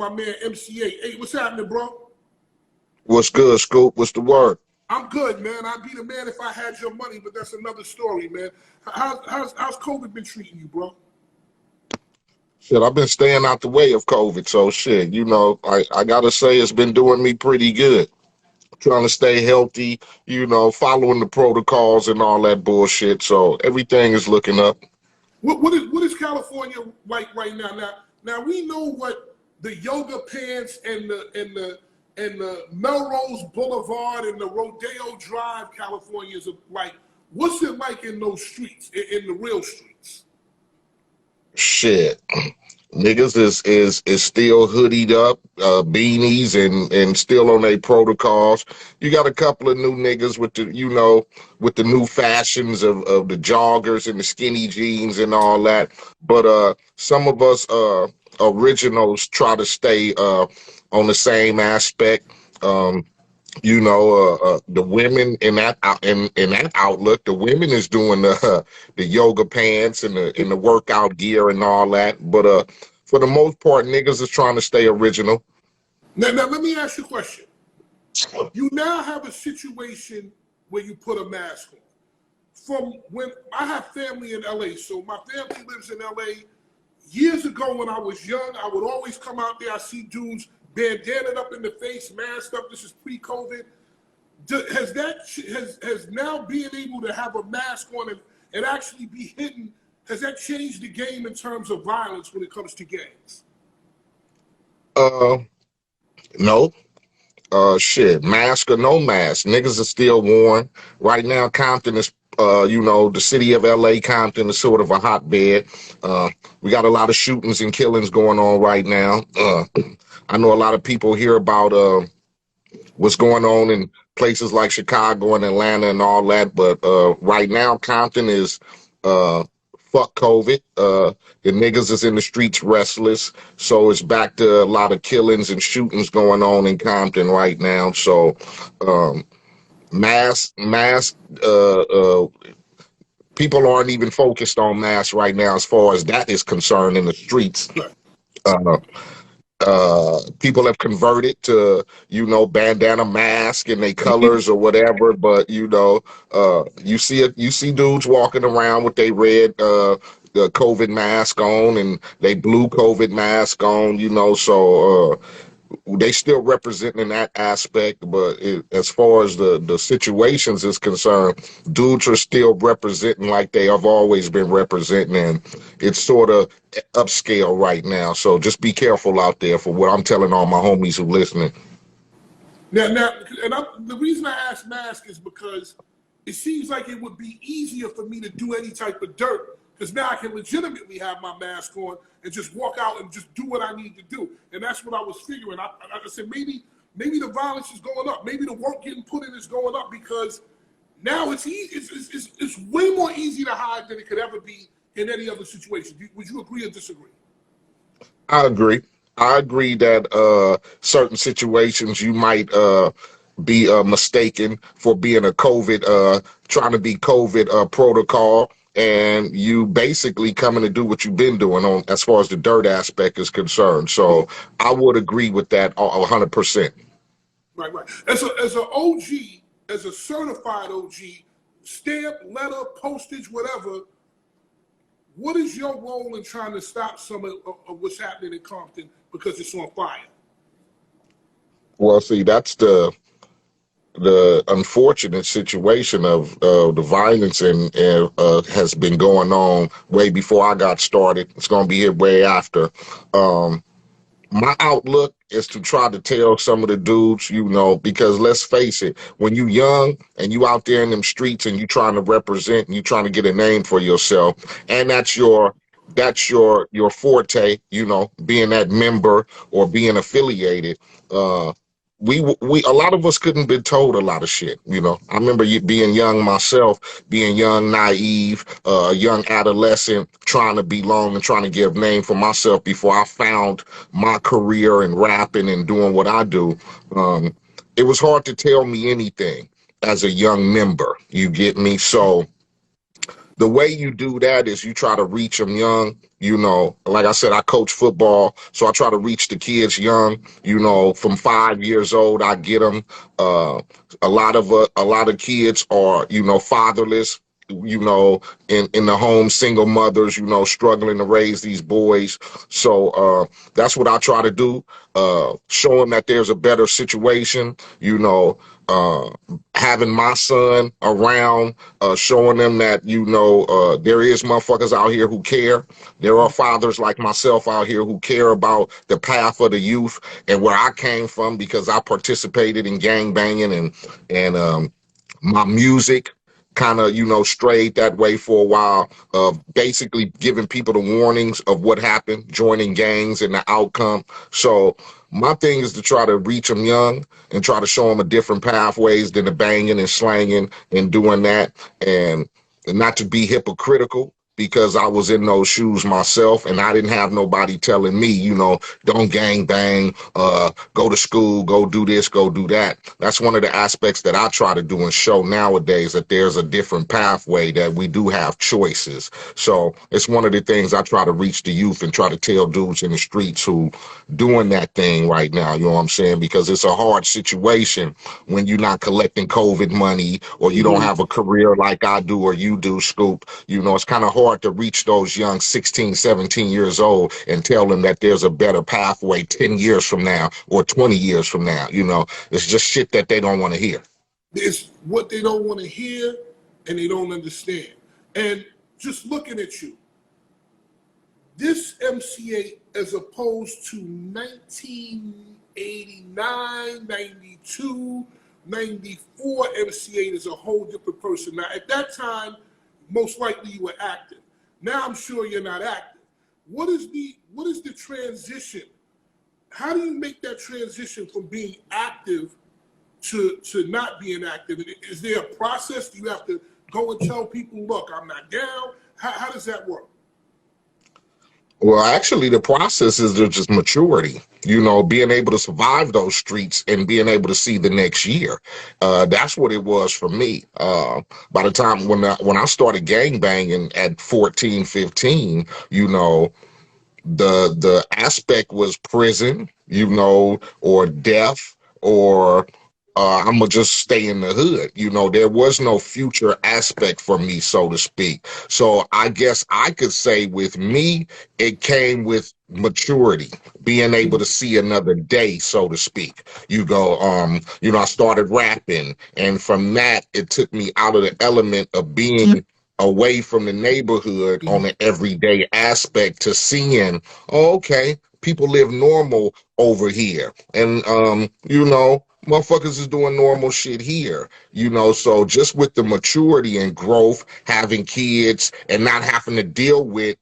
my man MCA. Hey, what's happening, bro? What's good, Scoop? What's the word? I'm good, man. I'd be the man if I had your money, but that's another story, man. How's COVID been treating you, bro? Shit, I've been staying out the way of COVID, so shit, I gotta say it's been doing me pretty good. Trying to stay healthy, following the protocols and all that bullshit. So everything is looking up. What is California like right now? Now we know what the yoga pants and the Melrose Boulevard and the Rodeo Drive California is like. What's it like in those streets, in the real streets? Shit. Niggas is still hoodied up, beanies and still on their protocols. You got a couple of new niggas with the new fashions of the joggers and the skinny jeans and all that. But some of us originals try to stay on the same aspect. The women in that outlook, the women is doing the yoga pants and the workout gear and all that. But for the most part, niggas is trying to stay original. Now let me ask you a question. You now have a situation where you put a mask on. From when I have family in LA, so my family lives in LA. Years ago when I was young, I would always come out there. I see dudes bandanaed up in the face, masked up. This is pre-COVID. Has now being able to have a mask on and actually be hidden, has that changed the game in terms of violence when it comes to gangs? No. Shit, mask or no mask, niggas are still worn. Right now, Compton is, the city of LA, Compton is sort of a hotbed. We got a lot of shootings and killings going on right now. I know a lot of people hear about what's going on in places like Chicago and Atlanta and all that, but right now Compton is fuck COVID. The niggas is in the streets restless, so it's back to a lot of killings and shootings going on in Compton right now. So mass people aren't even focused on mass right now as far as that is concerned in the streets. People have converted to, bandana mask and they colors or whatever, but you see dudes walking around with their red the COVID mask on and they blue COVID mask on, so they still representing in that aspect, but as far as the situations is concerned, dudes are still representing like they have always been representing, and it's sort of upscale right now. So just be careful out there for what I'm telling all my homies who listening. Now, the reason I ask mask is because it seems like it would be easier for me to do any type of dirt, because now I can legitimately have my mask on and just walk out and just do what I need to do. And that's what I was figuring. I said, maybe the violence is going up. Maybe the work getting put in is going up because now it's easy. It's way more easy to hide than it could ever be in any other situation. Would you agree or disagree? I agree. I agree that certain situations you might be mistaken for being a COVID, trying to be COVID protocol. And you basically coming to do what you've been doing on as far as the dirt aspect is concerned. So I would agree with that 100%. Right. As an OG, as a certified OG, stamp, letter, postage, whatever, what is your role in trying to stop some of what's happening in Compton because it's on fire? Well, see, that's the unfortunate situation of the violence and has been going on way before I got started. It's going to be here way after. My outlook is to try to tell some of the dudes, because let's face it, when you young and you out there in them streets and you trying to represent and you trying to get a name for yourself, and that's your forte, being that member or being affiliated. We a lot of us couldn't been told a lot of shit. I remember being young myself, being young, naive, young adolescent, trying to belong and trying to give name for myself before I found my career in rapping and doing what I do. It was hard to tell me anything as a young member. You get me? So the way you do that is you try to reach them young. You know, like I said, I coach football, so I try to reach the kids young. You know, from 5 years old, I get them. Uh, a lot of kids are, you know, fatherless. You know, in the home, single mothers, you know, struggling to raise these boys. So that's what I try to do. Show them that there's a better situation. You know, having my son around, showing them that, you know, there is motherfuckers out here who care. There are fathers like myself out here who care about the path of the youth and where I came from, because I participated in gang banging, and my music kind of, you know, strayed that way for a while, basically giving people the warnings of what happened, joining gangs and the outcome. So my thing is to try to reach them young and try to show them a different pathways than the banging and slanging and doing that, and not to be hypocritical, because I was in those shoes myself and I didn't have nobody telling me, you know, don't gang bang, go to school, go do this, go do that. That's one of the aspects that I try to do and show nowadays, that there's a different pathway, that we do have choices. So it's one of the things I try to reach the youth and try to tell dudes in the streets who doing that thing right now, you know what I'm saying? Because it's a hard situation when you're not collecting COVID money, or you don't have a career like I do or you do, Scoop. You know, it's kind of hard to reach those young 16, 17 years old and tell them that there's a better pathway 10 years from now or 20 years from now. You know, it's just shit that they don't want to hear. It's what they don't want to hear and they don't understand. And just looking at you, this MC8 as opposed to 1989, 92, 94 MC8 is a whole different person. Now, at that time, most likely you were active. Now I'm sure you're not active. What is the transition? How do you make that transition from being active to not being active? Is there a process? Do you have to go and tell people, look, I'm not down? How does that work? Well, actually, the process is just maturity, you know, being able to survive those streets and being able to see the next year. That's what it was for me. By the time when I started gang banging at 14, 15, you know, the aspect was prison, you know, or death, or I'm gonna just stay in the hood. You know, there was no future aspect for me, so to speak. So I guess I could say with me, it came with maturity, being able to see another day, so to speak. You know, I started rapping, and from that, it took me out of the element of being away from the neighborhood on an everyday aspect to seeing, oh, okay, people live normal over here. And, you know, motherfuckers is doing normal shit here, you know. So just with the maturity and growth, having kids and not having to deal with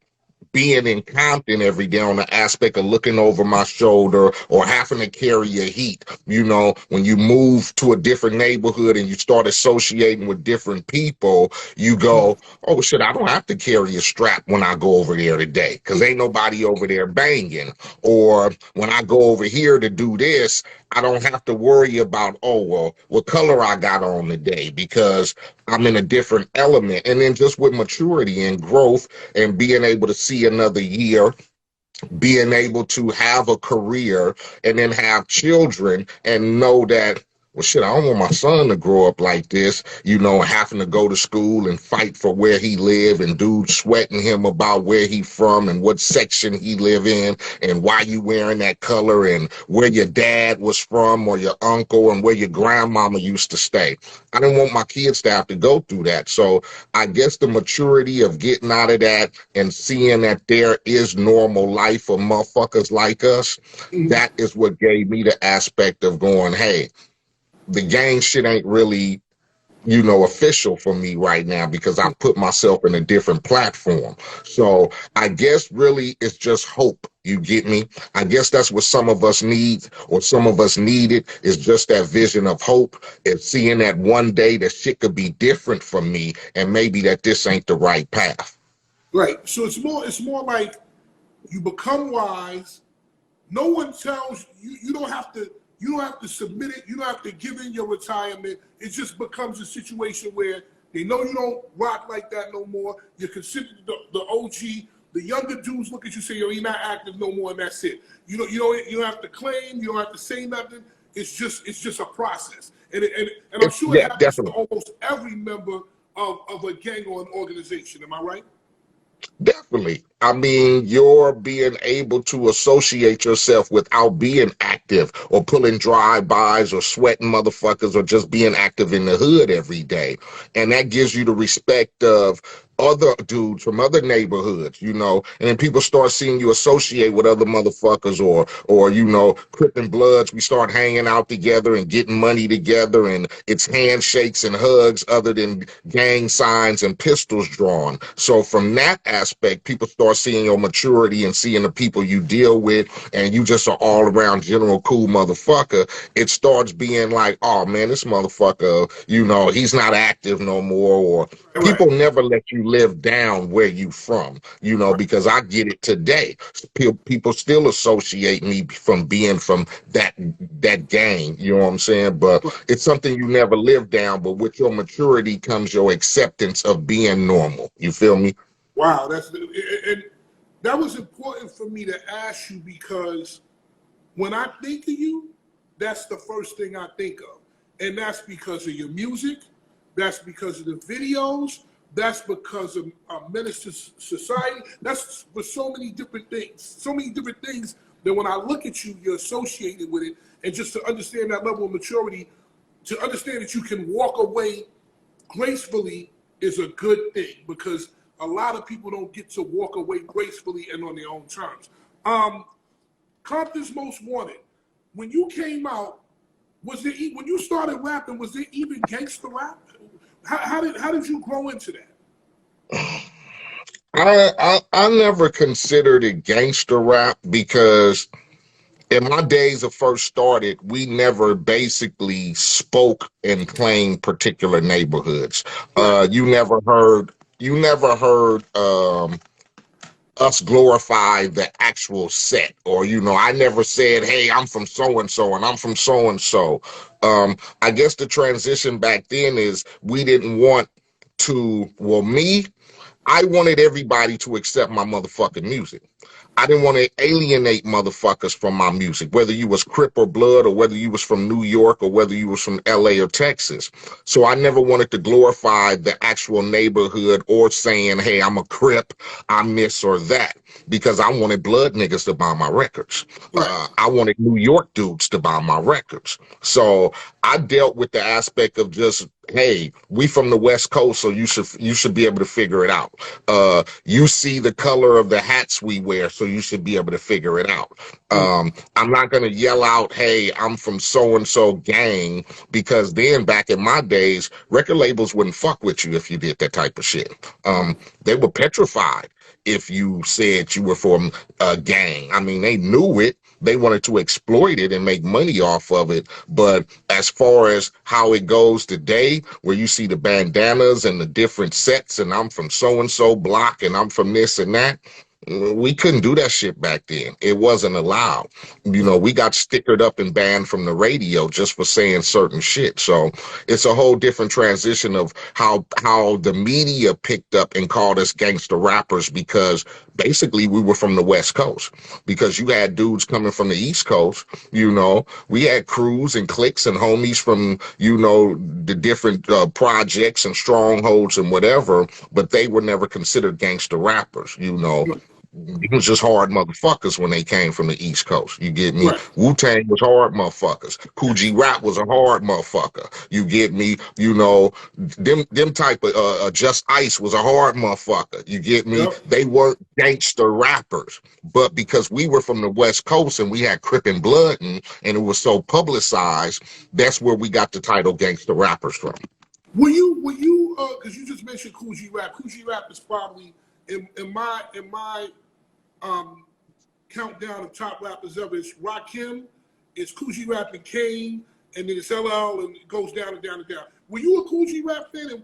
being in Compton every day on the aspect of looking over my shoulder or having to carry a heat. You know, when you move to a different neighborhood and you start associating with different people, you go, oh shit, I don't have to carry a strap when I go over there today, because ain't nobody over there banging. Or when I go over here to do this, I don't have to worry about, oh, well, what color I got on today, because I'm in a different element. And then just with maturity and growth and being able to see another year, being able to have a career and then have children and know that, well, shit, I don't want my son to grow up like this, you know, having to go to school and fight for where he live, and dudes sweating him about where he from and what section he live in and why you wearing that color and where your dad was from or your uncle and where your grandmama used to stay. I didn't want my kids to have to go through that. So I guess the maturity of getting out of that and seeing that there is normal life for motherfuckers like us, that is what gave me the aspect of going, hey, the gang shit ain't really, you know, official for me right now, because I put myself in a different platform. So I guess really it's just hope. You get me? I guess that's what some of us need, or some of us needed, is just that vision of hope and seeing that one day that shit could be different from me, and maybe that this ain't the right path. Right. So it's more like you become wise. No one tells you, you don't have to submit it, you don't have to give in your retirement. It just becomes a situation where They know you don't rock like that no more. You're considered the OG. The younger dudes look at you, say, yo, you're not active no more, and that's it. You don't have to claim. You don't have to say nothing. It's just a process, and I'm sure it happens to Definitely. almost every member of a gang or an organization. Am I right? Definitely. I mean, you're being able to associate yourself without being active or pulling drive-bys or sweating motherfuckers or just being active in the hood every day. And that gives you the respect of other dudes from other neighborhoods, you know, and then people start seeing you associate with other motherfuckers or you know, Crip and Bloods. We start hanging out together and getting money together, and it's handshakes and hugs other than gang signs and pistols drawn. So from that aspect, people start seeing your maturity and seeing the people you deal with, and you just are all around general cool motherfucker. It starts being like, oh man, this motherfucker, you know, he's not active no more, or Right. people never let you live down where you from, you know, because I get it today. People still associate me from being from that gang, you know what I'm saying? But it's something you never live down, but with your maturity comes your acceptance of being normal. You feel me? Wow, and that was important for me to ask you, because when I think of you, that's the first thing I think of. And that's because of your music, that's because of the videos, that's because of Menace to Society. That's for so many different things that when I look at you, you're associated with it. And just to understand that level of maturity, to understand that you can walk away gracefully is a good thing, because a lot of people don't get to walk away gracefully and on their own terms. Compton's Most Wanted. When you came out, when you started rapping, was there even gangster rap? How did you grow into that? I never considered it gangster rap because in my days of first started, we never basically spoke and claimed particular neighborhoods. Right. You never heard us glorify the actual set, or you know, I never said, hey, I'm from so and so and I'm from so and so. I guess the transition back then is we didn't want to, well, me, I wanted everybody to accept my motherfucking music. I didn't want to alienate motherfuckers from my music, whether you was Crip or Blood, or whether you was from New York, or whether you was from LA or Texas. So I never wanted to glorify the actual neighborhood or saying, hey, I'm a Crip, I'm this or that, because I wanted Blood niggas to buy my records. Right. I wanted New York dudes to buy my records. So I dealt with the aspect of just, hey, we from the West Coast, so you should be able to figure it out. You see the color of the hats we wear, so you should be able to figure it out. I'm not gonna yell out, hey, I'm from so and so gang, because then back in my days, record labels wouldn't fuck with you if you did that type of shit. They were petrified if you said you were from a gang. I mean, they knew it. They wanted to exploit it and make money off of it. But as far as how it goes today, where you see the bandanas and the different sets, and I'm from so-and-so block, and I'm from this and that, we couldn't do that shit back then. It wasn't allowed. You know, we got stickered up and banned from the radio just for saying certain shit. So it's a whole different transition of how the media picked up and called us gangster rappers, because basically we were from the West Coast. Because you had dudes coming from the East Coast, you know, we had crews and cliques and homies from, you know, the different projects and strongholds and whatever, but they were never considered gangster rappers, you know. It was just hard motherfuckers when they came from the East Coast. You get me? Right. Wu-Tang was hard motherfuckers. Coogee Rap was a hard motherfucker. You get me? You know, them type of Just Ice was a hard motherfucker. You get me? Yep. They weren't gangster rappers. But because we were from the West Coast and we had Crip and Blood and it was so publicized, that's where we got the title gangster rappers from. Were you because you just mentioned Coogee Rap. Coogee Rap is probably in my countdown of top rappers ever. It's Rakim, it's Coogee Rap and Kane, and then it's LL, and it goes down and down and down. Were you a Coogee Rap fan, and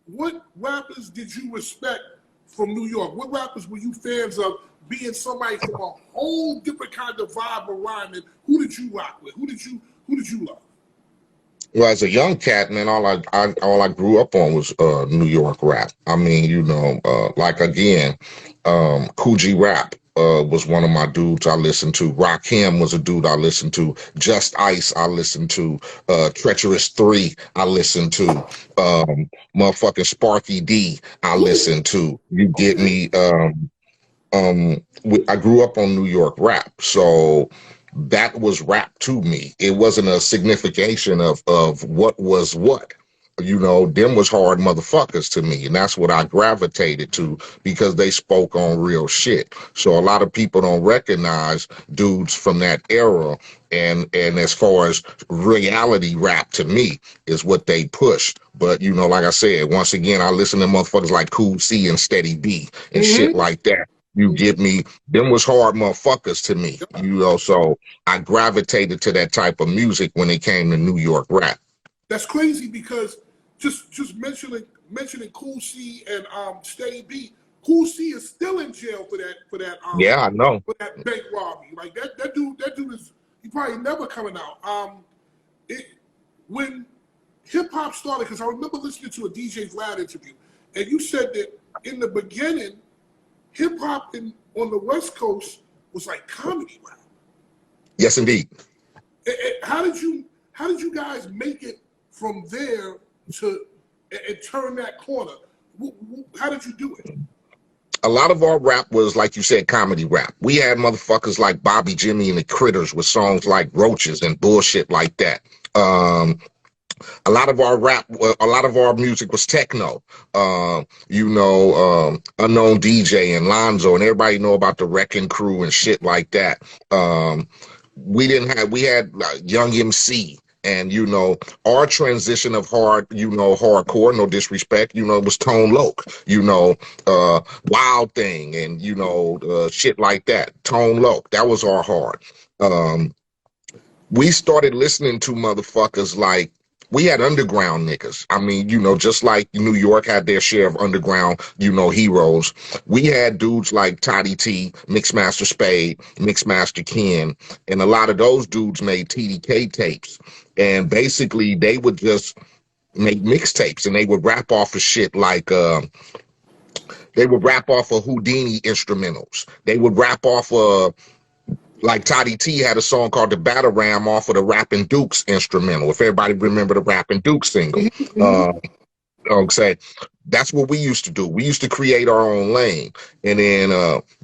what rappers did you respect from New York? What rappers were you fans of, being somebody from a whole different kind of vibe or rhyming? Who did you rock with? Who did you love? Well, as a young cat, man, all I grew up on was New York rap. I mean, like again, Coogee Rap was one of my dudes I listened to. Rakim was a dude I listened to. Just Ice I listened to. Treacherous 3 I listened to. Motherfucking Sparky D I Ooh, listened to. You get okay. me? I grew up on New York rap, so that was rap to me. It wasn't a signification of what was what. Them was hard motherfuckers to me, and that's what I gravitated to because they spoke on real shit. So a lot of people don't recognize dudes from that era, and as far as reality rap to me is what they pushed. But like I said, once again, I listen to motherfuckers like Cool C and Steady B and shit Mm-hmm. like that. You Mm-hmm. get me? Them was hard motherfuckers to me, so I gravitated to that type of music when it came to New York rap. That's crazy because just mentioning Cool C and Steady B. Cool C is still in jail Yeah, I know. for that bank robbery. Like that dude is he probably never coming out. It when hip hop started, because I remember listening to a DJ Vlad interview, and you said that in the beginning, hip hop on the West Coast was like comedy rap. Yes, indeed. How did you guys make it from there to and turn that corner? How did you do it? A lot of our rap was, like you said, comedy rap. We had motherfuckers like Bobby Jimmy and the Critters with songs like Roaches and bullshit like that. Um, a lot of our music was techno. Unknown DJ and Lonzo, and everybody know about the Wrecking Crew and shit like that. Um, we had Young MC. And our transition of hardcore, no disrespect, was Tone Loc, Wild Thing, and shit like that. Tone Loc, that was our hard. Um, we started listening to motherfuckers like we had underground niggas. I mean, just like New York had their share of underground, heroes. We had dudes like Toddy T, Mixmaster Spade, Mixmaster Ken, and a lot of those dudes made TDK tapes. And basically, they would just make mixtapes and they would rap off of shit like they would rap off of Houdini instrumentals. They would rap off of like Toddy T had a song called "The Battle Ram" off of the Rapping Dukes instrumental. If everybody remember the Rapping Dukes single, Mm-hmm. okay, that's what we used to do. We used to create our own lane, and then,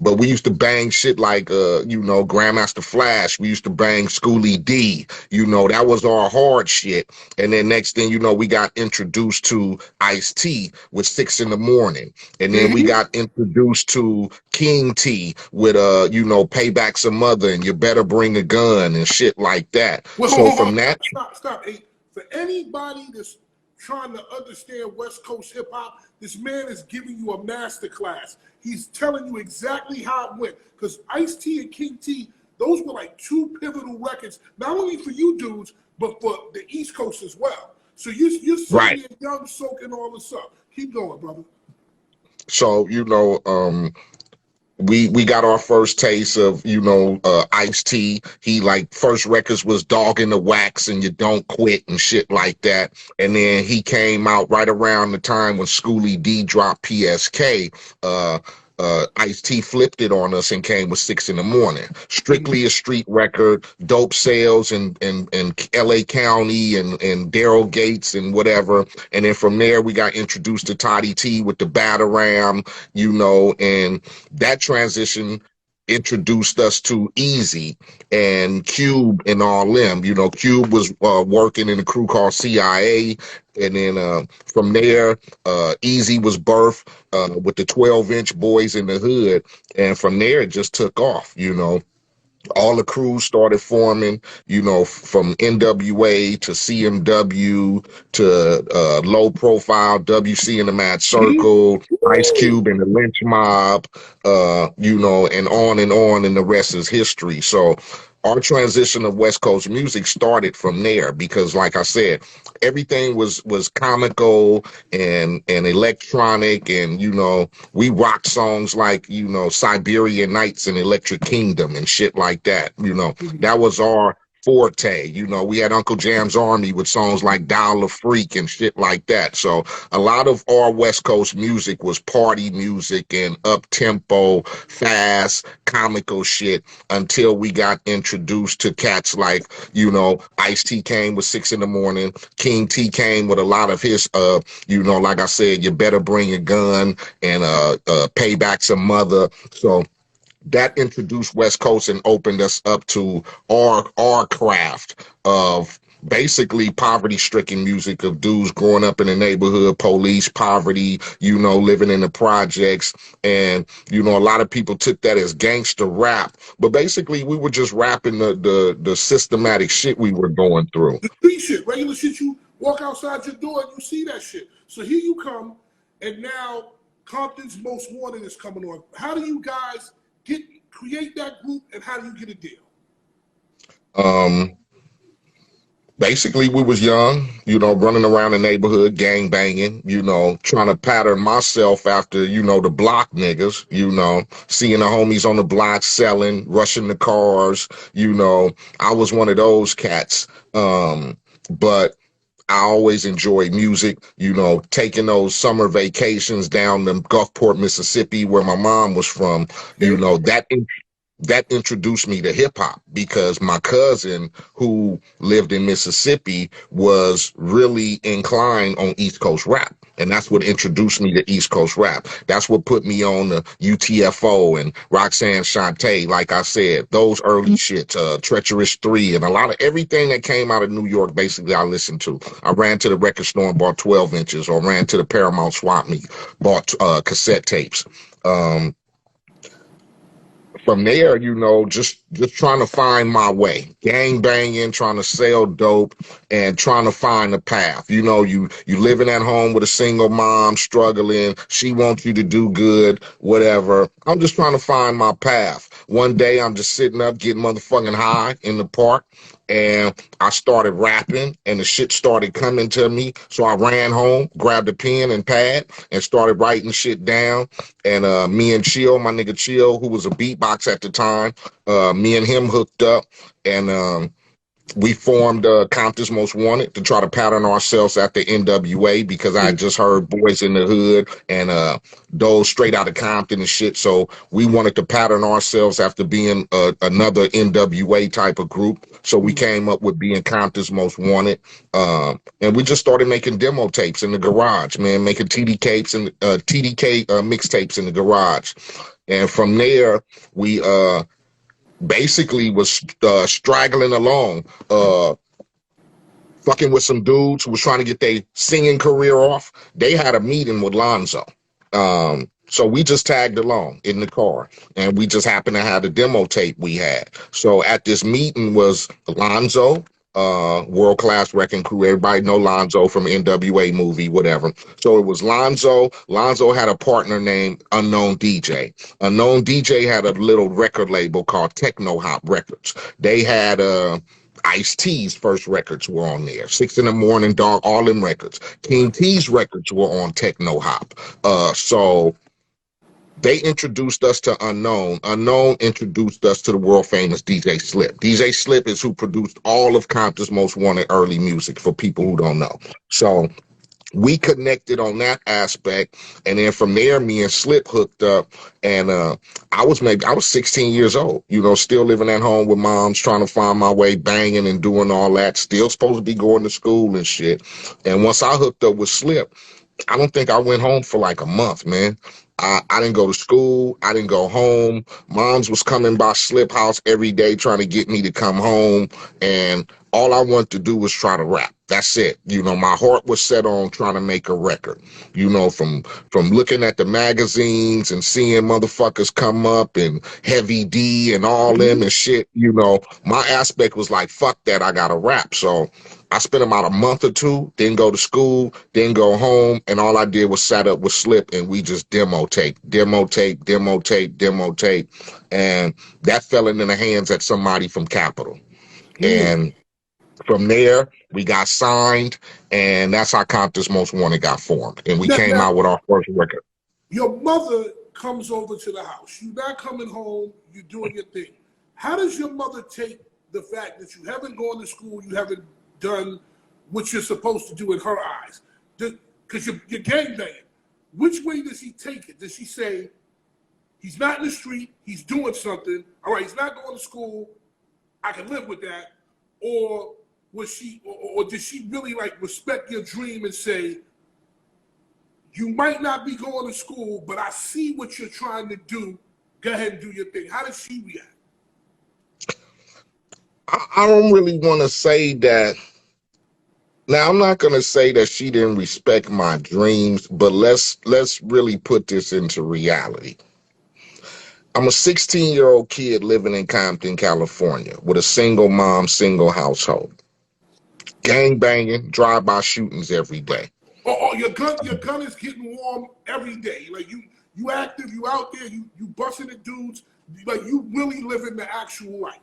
but we used to bang shit like, Grandmaster Flash. We used to bang Schoolie D. That was our hard shit. And then next thing you know, we got introduced to Ice-T with 6 in the Morning, and then we Mm-hmm. got introduced to King T with Payback Some Mother and You Better Bring a Gun and shit like that. Well, So hold on. from that, Stop. Hey, for anybody that's trying to understand West Coast hip hop, this man is giving you a master class. He's telling you exactly how it went. Because Ice-T and King T, those were like two pivotal records, not only for you dudes, but for the East Coast as well. So you're sitting right. there young, soaking all this up. Keep going, brother. So we got our first taste of Ice-T. He like first records was Dog in the Wax and You Don't Quit and shit like that. And then he came out right around the time when Schoolie D dropped PSK. Ice-T flipped it on us and came with 6 in the Morning. Mm-hmm. Strictly a street record, dope sales in LA County and Daryl Gates and whatever. And then from there we got introduced to Toddy T with the Batarram, and that transition introduced us to Easy and Cube and all them. Cube was working in a crew called CIA, and then from there, Easy was birthed with the 12-inch Boys in the Hood, and from there it just took off. All the crews started forming, from NWA to CMW to low profile WC and the Mad Circle, Ice Cube and the Lynch Mob, and on, and the rest is history. So our transition of West Coast music started from there because, like I said, everything was comical and electronic, and we rocked songs like Siberian Nights and Electric Kingdom and shit like that. Mm-hmm. That was our forte. You know, we had Uncle Jam's Army with songs like Dollar Freak and shit like that. So a lot of our West Coast music was party music and up tempo, fast, comical shit until we got introduced to cats like, you know, Ice-T came with 6 in the Morning. King T came with a lot of his, you know, like I said, You Better Bring a Gun and Pay Back Some Mother. So that introduced West Coast and opened us up to our craft of basically poverty-stricken music of dudes growing up in the neighborhood, police, poverty, you know, living in the projects. And, you know, a lot of people took that as gangster rap. But basically, we were just rapping the systematic shit we were going through. The street shit, regular shit. You walk outside your door and you see that shit. So here you come, and now Compton's Most Wanted is coming on. How do you guys create that group, and how do you get a deal? Basically, we was young, you know, running around the neighborhood, gang banging, you know, trying to pattern myself after, you know, the block niggas, you know, seeing the homies on the block selling, rushing the cars, you know. I was one of those cats. But I always enjoyed music, you know, taking those summer vacations down to Gulfport, Mississippi, where my mom was from, you know, that introduced me to hip hop because my cousin who lived in Mississippi was really inclined on East Coast rap. And that's what introduced me to East Coast rap. That's what put me on the UTFO and Roxanne Shante. Like I said, those early shit, Treacherous 3 and a lot of everything that came out of New York, basically I listened to. I ran to the record store and bought 12 inches or ran to the Paramount Swap Meet, bought cassette tapes. From there, you know, just trying to find my way, gang banging, trying to sell dope, and trying to find a path. You know, you living at home with a single mom, struggling. She wants you to do good, whatever. I'm just trying to find my path. One day, I'm just sitting up, getting motherfucking high in the park, and I started rapping, and the shit started coming to me. So I ran home, grabbed a pen and pad, and started writing shit down. And me and Chill, my nigga Chill, who was a beatbox at the time, me and him hooked up, and we formed Compton's Most Wanted to try to pattern ourselves after NWA because I had just heard Boys in the Hood and those straight out of Compton and shit. So we wanted to pattern ourselves after being another NWA type of group. So we came up with being Compton's Most Wanted. And we just started making demo tapes in the garage, man, making TDK and TDK mixtapes in the garage. And from there, we basically was straggling along, fucking with some dudes who was trying to get their singing career off. They had a meeting with Lonzo. So we just tagged along in the car, and we just happened to have the demo tape we had. So at this meeting was Lonzo, World Class Wrecking Crew. Everybody know Lonzo from NWA movie, whatever. So it was Lonzo. Lonzo had a partner named Unknown DJ. Unknown DJ had a little record label called Techno Hop Records. They had Ice-T's first records were on there. 6 in the Morning, Dog, all them records. King T's records were on Techno Hop. So they introduced us to Unknown. Unknown introduced us to the world famous DJ Slip. DJ Slip is who produced all of Compton's Most Wanted early music for people who don't know. So we connected on that aspect, and then from there, me and Slip hooked up, and I was 16 years old, you know, still living at home with moms, trying to find my way, banging and doing all that, still supposed to be going to school and shit. And once I hooked up with Slip, I don't think I went home for like a month, man. I didn't go to school. I didn't go home. Moms was coming by Slip House every day trying to get me to come home. And all I wanted to do was try to rap. That's it. You know, my heart was set on trying to make a record. You know, from looking at the magazines and seeing motherfuckers come up and Heavy D and all them and shit, you know, my aspect was like, fuck that, I gotta rap. So I spent about a month or two, didn't go to school, didn't go home, and all I did was sat up with Slip and we just demo tape. And that fell into the hands of somebody from Capitol. And from there, we got signed, and that's how Compton's Most Wanted got formed. And we came out with our first record. Your mother comes over to the house. You're not coming home. You're doing your thing. How does your mother take the fact that you haven't gone to school, you haven't done what you're supposed to do in her eyes? Because you're gangbanging. Which way does she take it? Does she say, he's not in the street, he's doing something, all right, he's not going to school, I can live with that? Or was she, or did she really like respect your dream and say, you might not be going to school, but I see what you're trying to do, go ahead and do your thing? How does she react? I don't really want to say that. Now, I'm not going to say that she didn't respect my dreams, but let's really put this into reality. I'm a 16-year-old kid living in Compton, California, with a single mom, single household. Gang banging, drive-by shootings every day. Oh, your gun is getting warm every day. Like you active, you out there, you busting the dudes. Like you really living the actual life.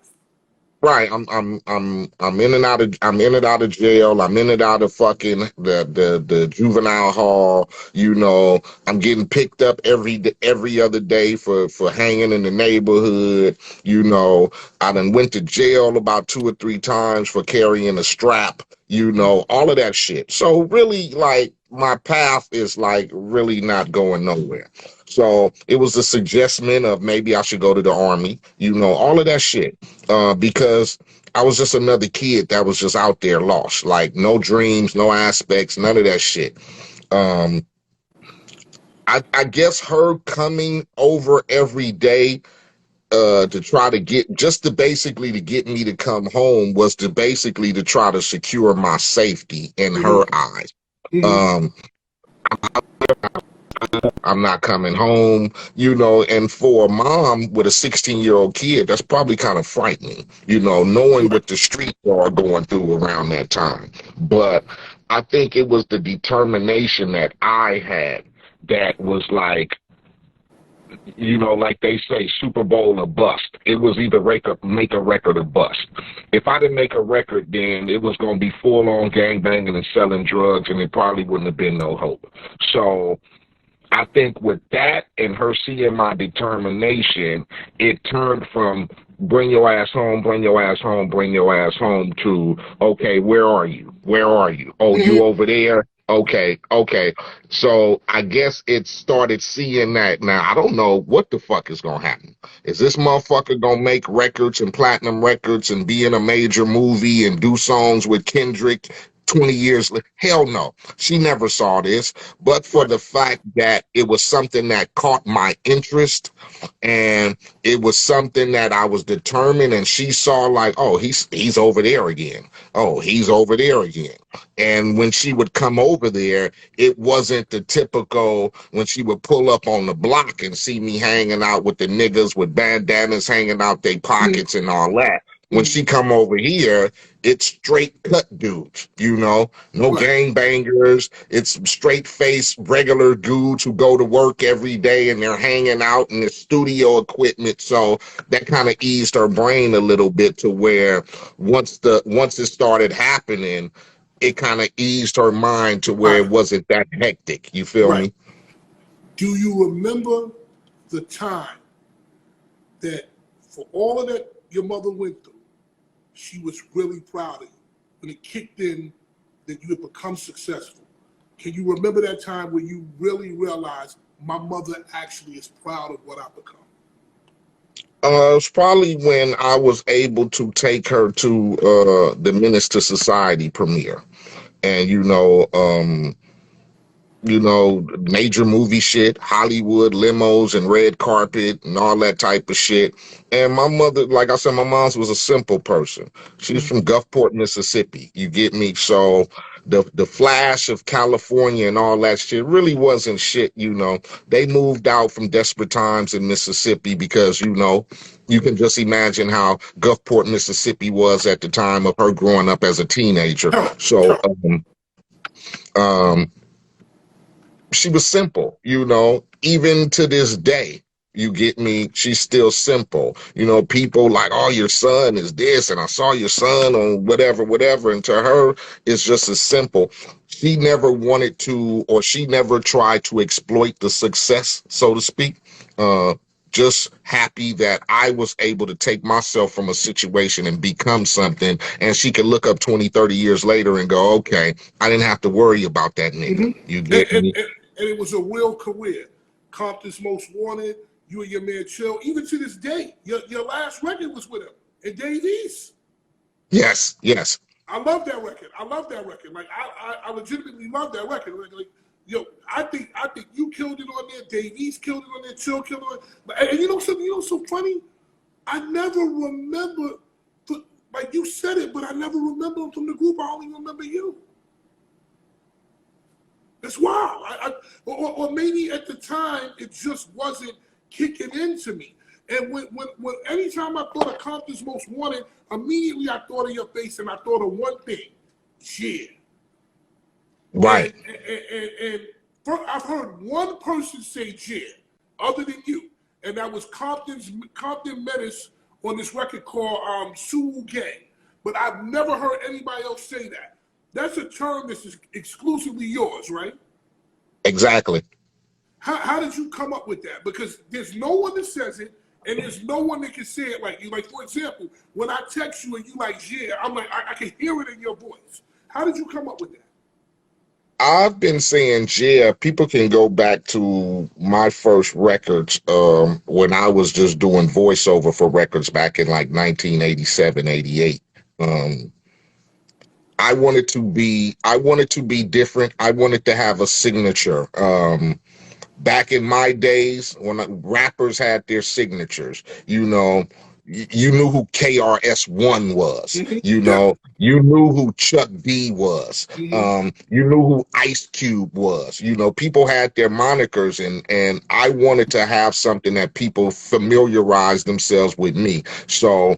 Right, I'm in and out of jail. I'm in and out of fucking the juvenile hall. You know, I'm getting picked up every other day for hanging in the neighborhood. You know, I done went to jail about 2 or 3 times for carrying a strap. You know, all of that shit. So really, like, my path is like really not going nowhere. So it was a suggestion of maybe I should go to the army. You know, all of that shit. Because I was just another kid that was just out there lost, like no dreams, no aspects, none of that shit. I guess her coming over every day to try to basically to get me to come home was to basically to try to secure my safety in her eyes. Um, I'm not coming home, you know, and for a mom with a 16-year-old kid, that's probably kind of frightening, you know, knowing what the streets are going through around that time. But I think it was the determination that I had that was like, you know, like they say, Super Bowl or bust. It was either make a record or bust. If I didn't make a record, then it was going to be full-on gangbanging and selling drugs, and it probably wouldn't have been no hope. So I think with that and her seeing my determination, it turned from bring your ass home, bring your ass home, bring your ass home to, okay, where are you? Where are you? Oh, you over there? Okay. So I guess it started seeing that. Now, I don't know what the fuck is going to happen. Is this motherfucker going to make records and platinum records and be in a major movie and do songs with Kendrick 20 years later? Hell no. She never saw this. But for the fact that it was something that caught my interest and it was something that I was determined, and she saw like, oh, he's over there again. Oh, he's over there again. And when she would come over there, it wasn't the typical when she would pull up on the block and see me hanging out with the niggas with bandanas hanging out their pockets and all that. When she come over here, it's straight cut dudes, you know, no gangbangers. It's straight face, regular dudes who go to work every day and they're hanging out in the studio equipment. So that kind of eased her brain a little bit to where once it started happening, it kind of eased her mind to where it wasn't that hectic. You feel me? Do you remember the time that for all of that your mother went through, she was really proud of you when it kicked in that you had become successful? Can you remember that time where you really realized my mother actually is proud of what I've become? It's probably when I was able to take her to the Menace to Society premiere, and major movie shit, Hollywood limos and red carpet and all that type of shit. And my mother, like I said, my mom's was a simple person. She's from Gulfport, Mississippi. You get me? So the flash of California and all that shit really wasn't shit, you know. They moved out from desperate times in Mississippi because, you know, you can just imagine how Gulfport, Mississippi was at the time of her growing up as a teenager. So, she was simple, you know, even to this day, you get me? She's still simple. You know, people like, oh, your son is this, and I saw your son on whatever. And to her, it's just as simple. She never wanted to, or she never tried to exploit the success, so to speak. just happy that I was able to take myself from a situation and become something. And she could look up 20, 30 years later and go, okay, I didn't have to worry about that nigga. Mm-hmm. You get me? And it was a real career. Compton's Most Wanted, you and your man Chill. Even to this day, your last record was with him and Dave East. Yes, yes. I love that record. I love that record. Like I legitimately love that record. Like yo, I think you killed it on there. Dave East killed it on there. Chill killed it on there. And you know something? You know so funny? I never remember. Like you said it, but I never remember him from the group. I only remember you. That's wild. Or maybe at the time it just wasn't kicking into me. And when anytime I thought of Compton's Most Wanted, immediately I thought of your face and I thought of one thing, yeah. Right. And I've heard one person say yeah, other than you, and that was Compton Menace on this record called Sue Gang. But I've never heard anybody else say that. That's a term that's exclusively yours, right? Exactly. How did you come up with that? Because there's no one that says it, and there's no one that can say it like you. Like, for example, when I text you and you like, yeah, I'm like, I can hear it in your voice. How did you come up with that? I've been saying, yeah, people can go back to my first records when I was just doing voiceover for records back in like 1987, 88. I wanted to be different. I wanted to have a signature. Back in my days when rappers had their signatures, you know, you knew who KRS-One was. Mm-hmm. You know, you knew who Chuck D was. Mm-hmm. You knew who Ice Cube was. You know, people had their monikers, and I wanted to have something that people familiarized themselves with me. So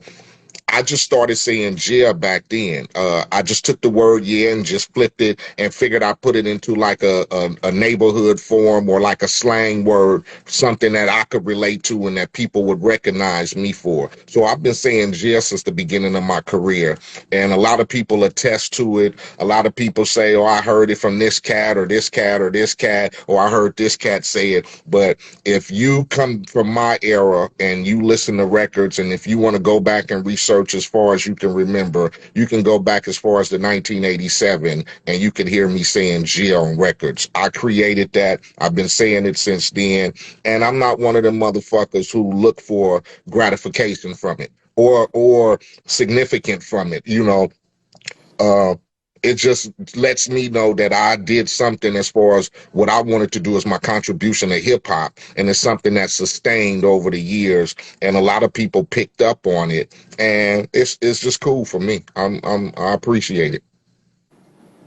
I just started saying yeah back then. I just took the word yeah and just flipped it and figured I'd put it into like a neighborhood form or like a slang word, something that I could relate to and that people would recognize me for. So I've been saying yeah since the beginning of my career. And a lot of people attest to it. A lot of people say, oh, I heard it from this cat or this cat or this cat, or I heard this cat say it. But if you come from my era and you listen to records, and if you want to go back and research as far as you can remember, you can go back as far as the 1987 and you can hear me saying G on records. I created that. I've been saying it since then. And I'm not one of them motherfuckers who look for gratification from it or significant from it. You know, it just lets me know that I did something as far as what I wanted to do as my contribution to hip hop. And it's something that's sustained over the years. And a lot of people picked up on it. And it's just cool for me. I appreciate it.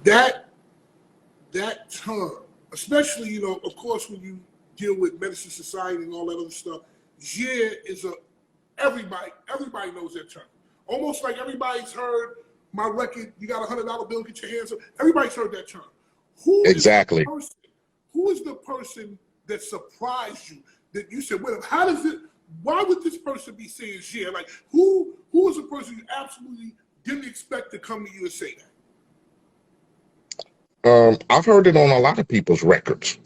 That term, especially, you know, of course, when you deal with medicine society and all that other stuff, yeah is everybody knows that term. Almost like everybody's heard my record, you got $100 bill, get your hands up. Everybody's heard that term. Exactly. Who is the person that surprised you that you said, wait, how does it, why would this person be saying yeah? Like, who is the person you absolutely didn't expect to come to you and say that? I've heard it on a lot of people's records.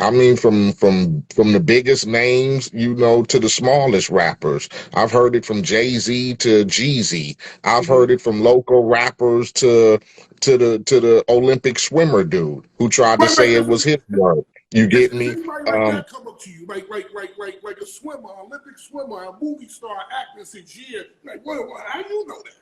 I mean, from the biggest names, you know, to the smallest rappers. I've heard it from Jay-Z to Jeezy. I've heard it from local rappers to the Olympic swimmer dude who tried to say it was his word. You get me? Anybody like that come up to you, like a swimmer, Olympic swimmer, a movie star, actor, says yeah. Like, what? How do you know that?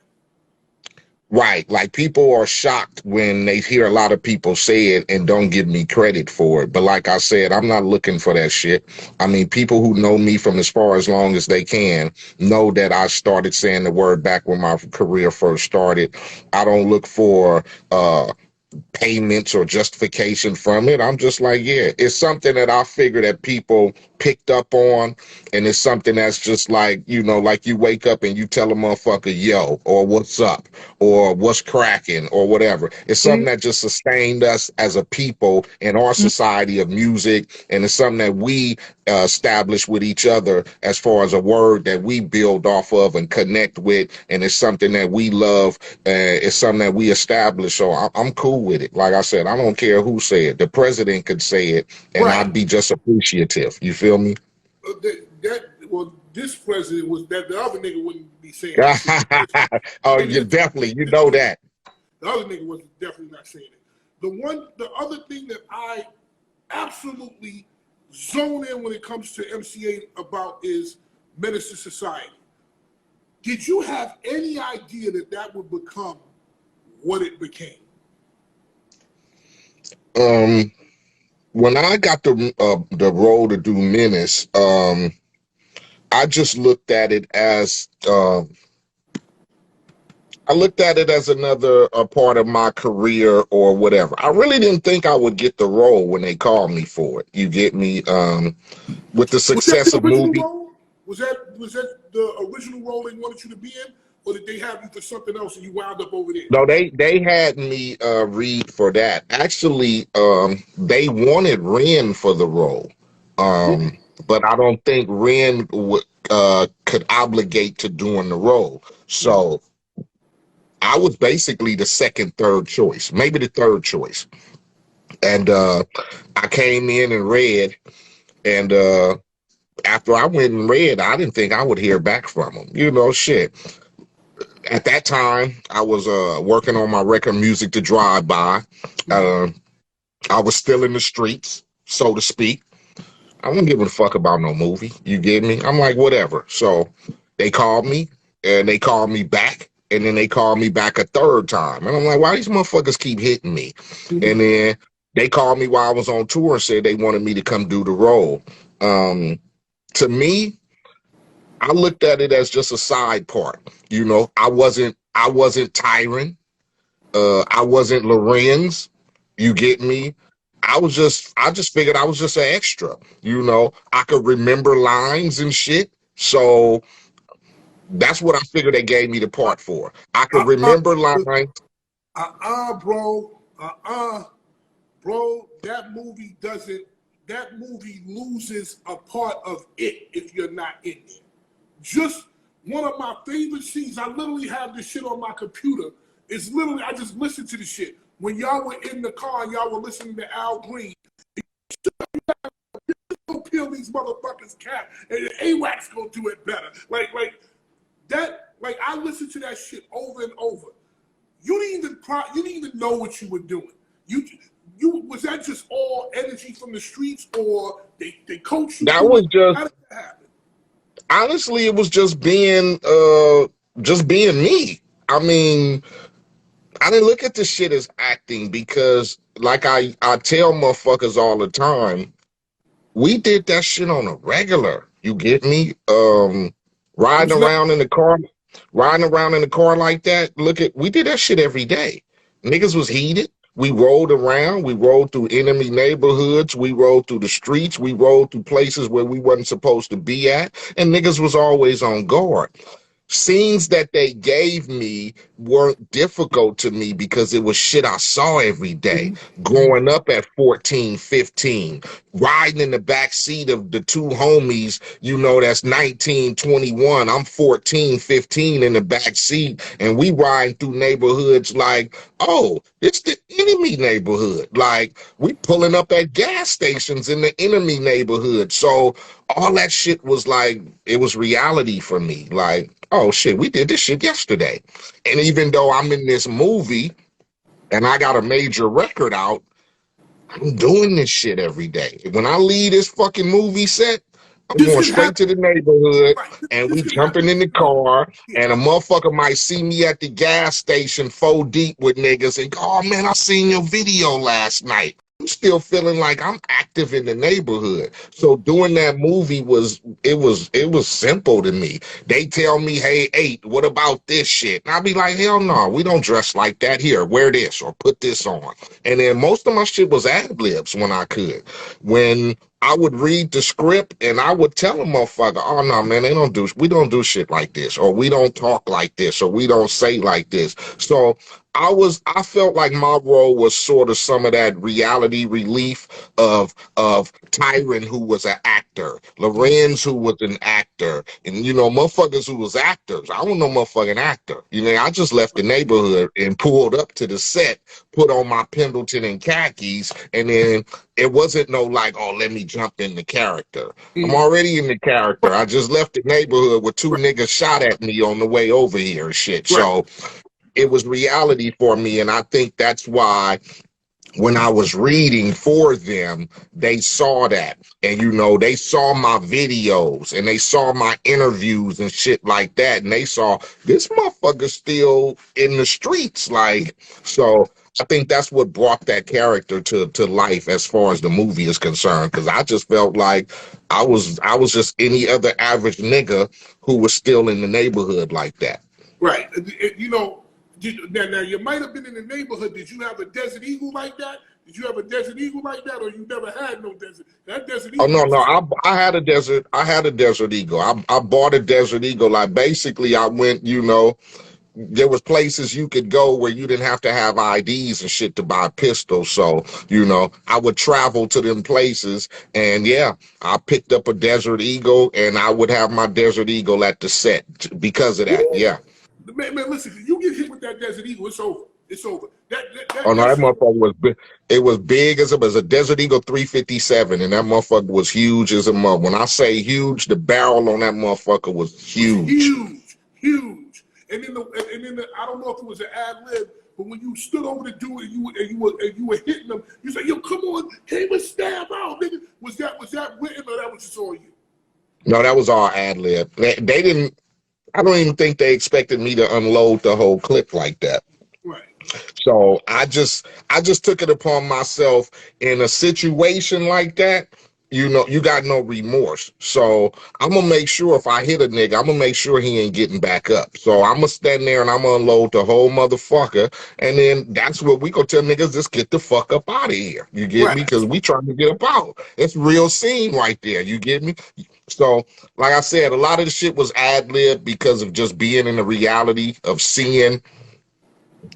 Right. Like, people are shocked when they hear a lot of people say it and don't give me credit for it. But like I said, I'm not looking for that shit. I mean, people who know me from as far as long as they can know that I started saying the word back when my career first started. I don't look for payments or justification from it. I'm just like, yeah, it's something that I figure that people picked up on, and it's something that's just like, you know, like you wake up and you tell a motherfucker, yo, or what's up, or what's cracking, or whatever. It's something that just sustained us as a people in our society of music, and it's something that we establish with each other as far as a word that we build off of and connect with, and it's something that we love, it's something that we establish. So I'm cool with it. Like I said, I don't care who say it. The president could say it, and Right. I'd be just appreciative. You feel me? well, this president was that the other nigga wouldn't be saying that shit. Oh, And you definitely, you know that. the other nigga was definitely not saying it. The other thing that I absolutely zone in when it comes to MCA about is Menace to Society. Did you have any idea that that would become what it became? When I got the role to do Menace, I just looked at it as another part of my career or whatever. I really didn't think I would get the role when they called me for it. You get me? With the Was that success the of original movie. role? Was that the original role they wanted you to be in, or did they have you for something else and you wound up over there? No, they had me read for that. Actually, they wanted Ren for the role, but I don't think Ren could obligate to doing the role. So I was basically the second, third choice, maybe the third choice. And I came in and read, and after I went and read, I didn't think I would hear back from them. You know, shit. At that time, I was working on my record Music to Drive By. Uh, I was still in the streets, so to speak. I wasn't giving a fuck about no movie. You get me? I'm like, whatever. So they called me, and they called me back, and then they called me back a third time. And I'm like, why these motherfuckers keep hitting me? And then they called me while I was on tour and said they wanted me to come do the role. To me, I looked at it as just a side part. You know, I wasn't Tyron. I wasn't Lorenz. You get me? I just figured I was just an extra. You know, I could remember lines and shit. So that's what I figured they gave me the part for. I could remember lines. Bro. Bro, that movie loses a part of it if you're not in there. Just one of my favorite scenes. I literally have this shit on my computer. It's literally, I just listened to the shit. When y'all were in the car and y'all were listening to Al Green, go peel these motherfuckers cap, and AWAC's gonna do it better. Like that. Like I listened to that shit over and over. You didn't even know what you were doing. You was that just all energy from the streets, or they coached you? That was just, how did that happen? honestly, it was just being me. I mean, I didn't look at this shit as acting because, like I tell motherfuckers all the time, we did that shit on a regular. You get me? Riding around in the car, like that. We did that shit every day. Niggas was heated. We rolled around. We rolled through enemy neighborhoods. We rolled through the streets. We rolled through places where we wasn't supposed to be at. And niggas was always on guard. Scenes that they gave me weren't difficult to me because it was shit I saw every day. Growing up at 14, 15, riding in the back seat of the two homies, you know, that's 19, 21. I'm 14, 15 in the back seat, and we riding through neighborhoods like, oh, it's the enemy neighborhood. Like, we pulling up at gas stations in the enemy neighborhood. So all that shit was like, it was reality for me. Like, oh shit, we did this shit yesterday. And even though I'm in this movie and I got a major record out, I'm doing this shit every day. When I leave this fucking movie set, I'm going straight to the neighborhood, and we jumping in the car, and a motherfucker might see me at the gas station 4 deep with niggas and go, oh man, I seen your video last night. I'm still feeling like I'm active in the neighborhood. So doing that movie was simple to me. They tell me, hey, Eiht, what about this shit? And I'll be like, hell no, we don't dress like that. Here, wear this or put this on. And then most of my shit was ad-libs when I could. When I would read the script and I would tell a motherfucker, oh no, man, we don't do shit like this, or we don't talk like this, or we don't say like this. So I felt like my role was sort of some of that reality relief of Tyron, who was an actor, Lorenz, who was an actor, and you know, motherfuckers who was actors. I wasn't no motherfucking actor. You know, I just left the neighborhood and pulled up to the set, put on my Pendleton and khakis, and then it wasn't no like, oh, let me jump in the character. I'm Mm. already in the character. I just left the neighborhood with two Right, niggas shot at me on the way over here and shit. right. So it was reality for me, and I think that's why when I was reading for them, they saw that. And, they saw my videos and they saw my interviews and shit like that. And they saw this motherfucker still in the streets. Like, so I think that's what brought that character to life as far as the movie is concerned. Cause I just felt like I was just any other average nigga who was still in the neighborhood like that. Right. Now you might have been in the neighborhood. Did you have a Desert Eagle like that? Did you have a Desert Eagle like that, or you never had no desert? That Desert Oh Eagle no, was no, just I had a Desert Eagle. I bought a Desert Eagle. Like basically I went, there was places you could go where you didn't have to have IDs and shit to buy pistols. So, I would travel to them places and yeah, I picked up a Desert Eagle and I would have my Desert Eagle at the set because of that. Woo! Yeah. Man, listen, you get hit with that Desert Eagle, it's over. It's over. Oh no, That that shit. motherfucker was big. It was big as a Desert Eagle 357, and that motherfucker was huge as a mother. When I say huge, the barrel on that motherfucker was Was huge. huge, huge. And then I don't know if it was an ad lib, but when you stood over the dude and you were hitting him, you said, "Yo, come on, came and stab out, nigga." Was that written or that was just on you? No, that was all ad lib. They didn't. I don't even think they expected me to unload the whole clip like that. Right. So I just took it upon myself in a situation like that. You got no remorse. So I'm gonna make sure if I hit a nigga, I'm gonna make sure he ain't getting back up. So I'm gonna stand there and I'm gonna unload the whole motherfucker. And then that's what we gonna tell niggas, just get the fuck up out of here. You get me? Right. Because we trying to get up out. It's real scene right there. You get me? So, like I said, a lot of the shit was ad lib because of just being in the reality of seeing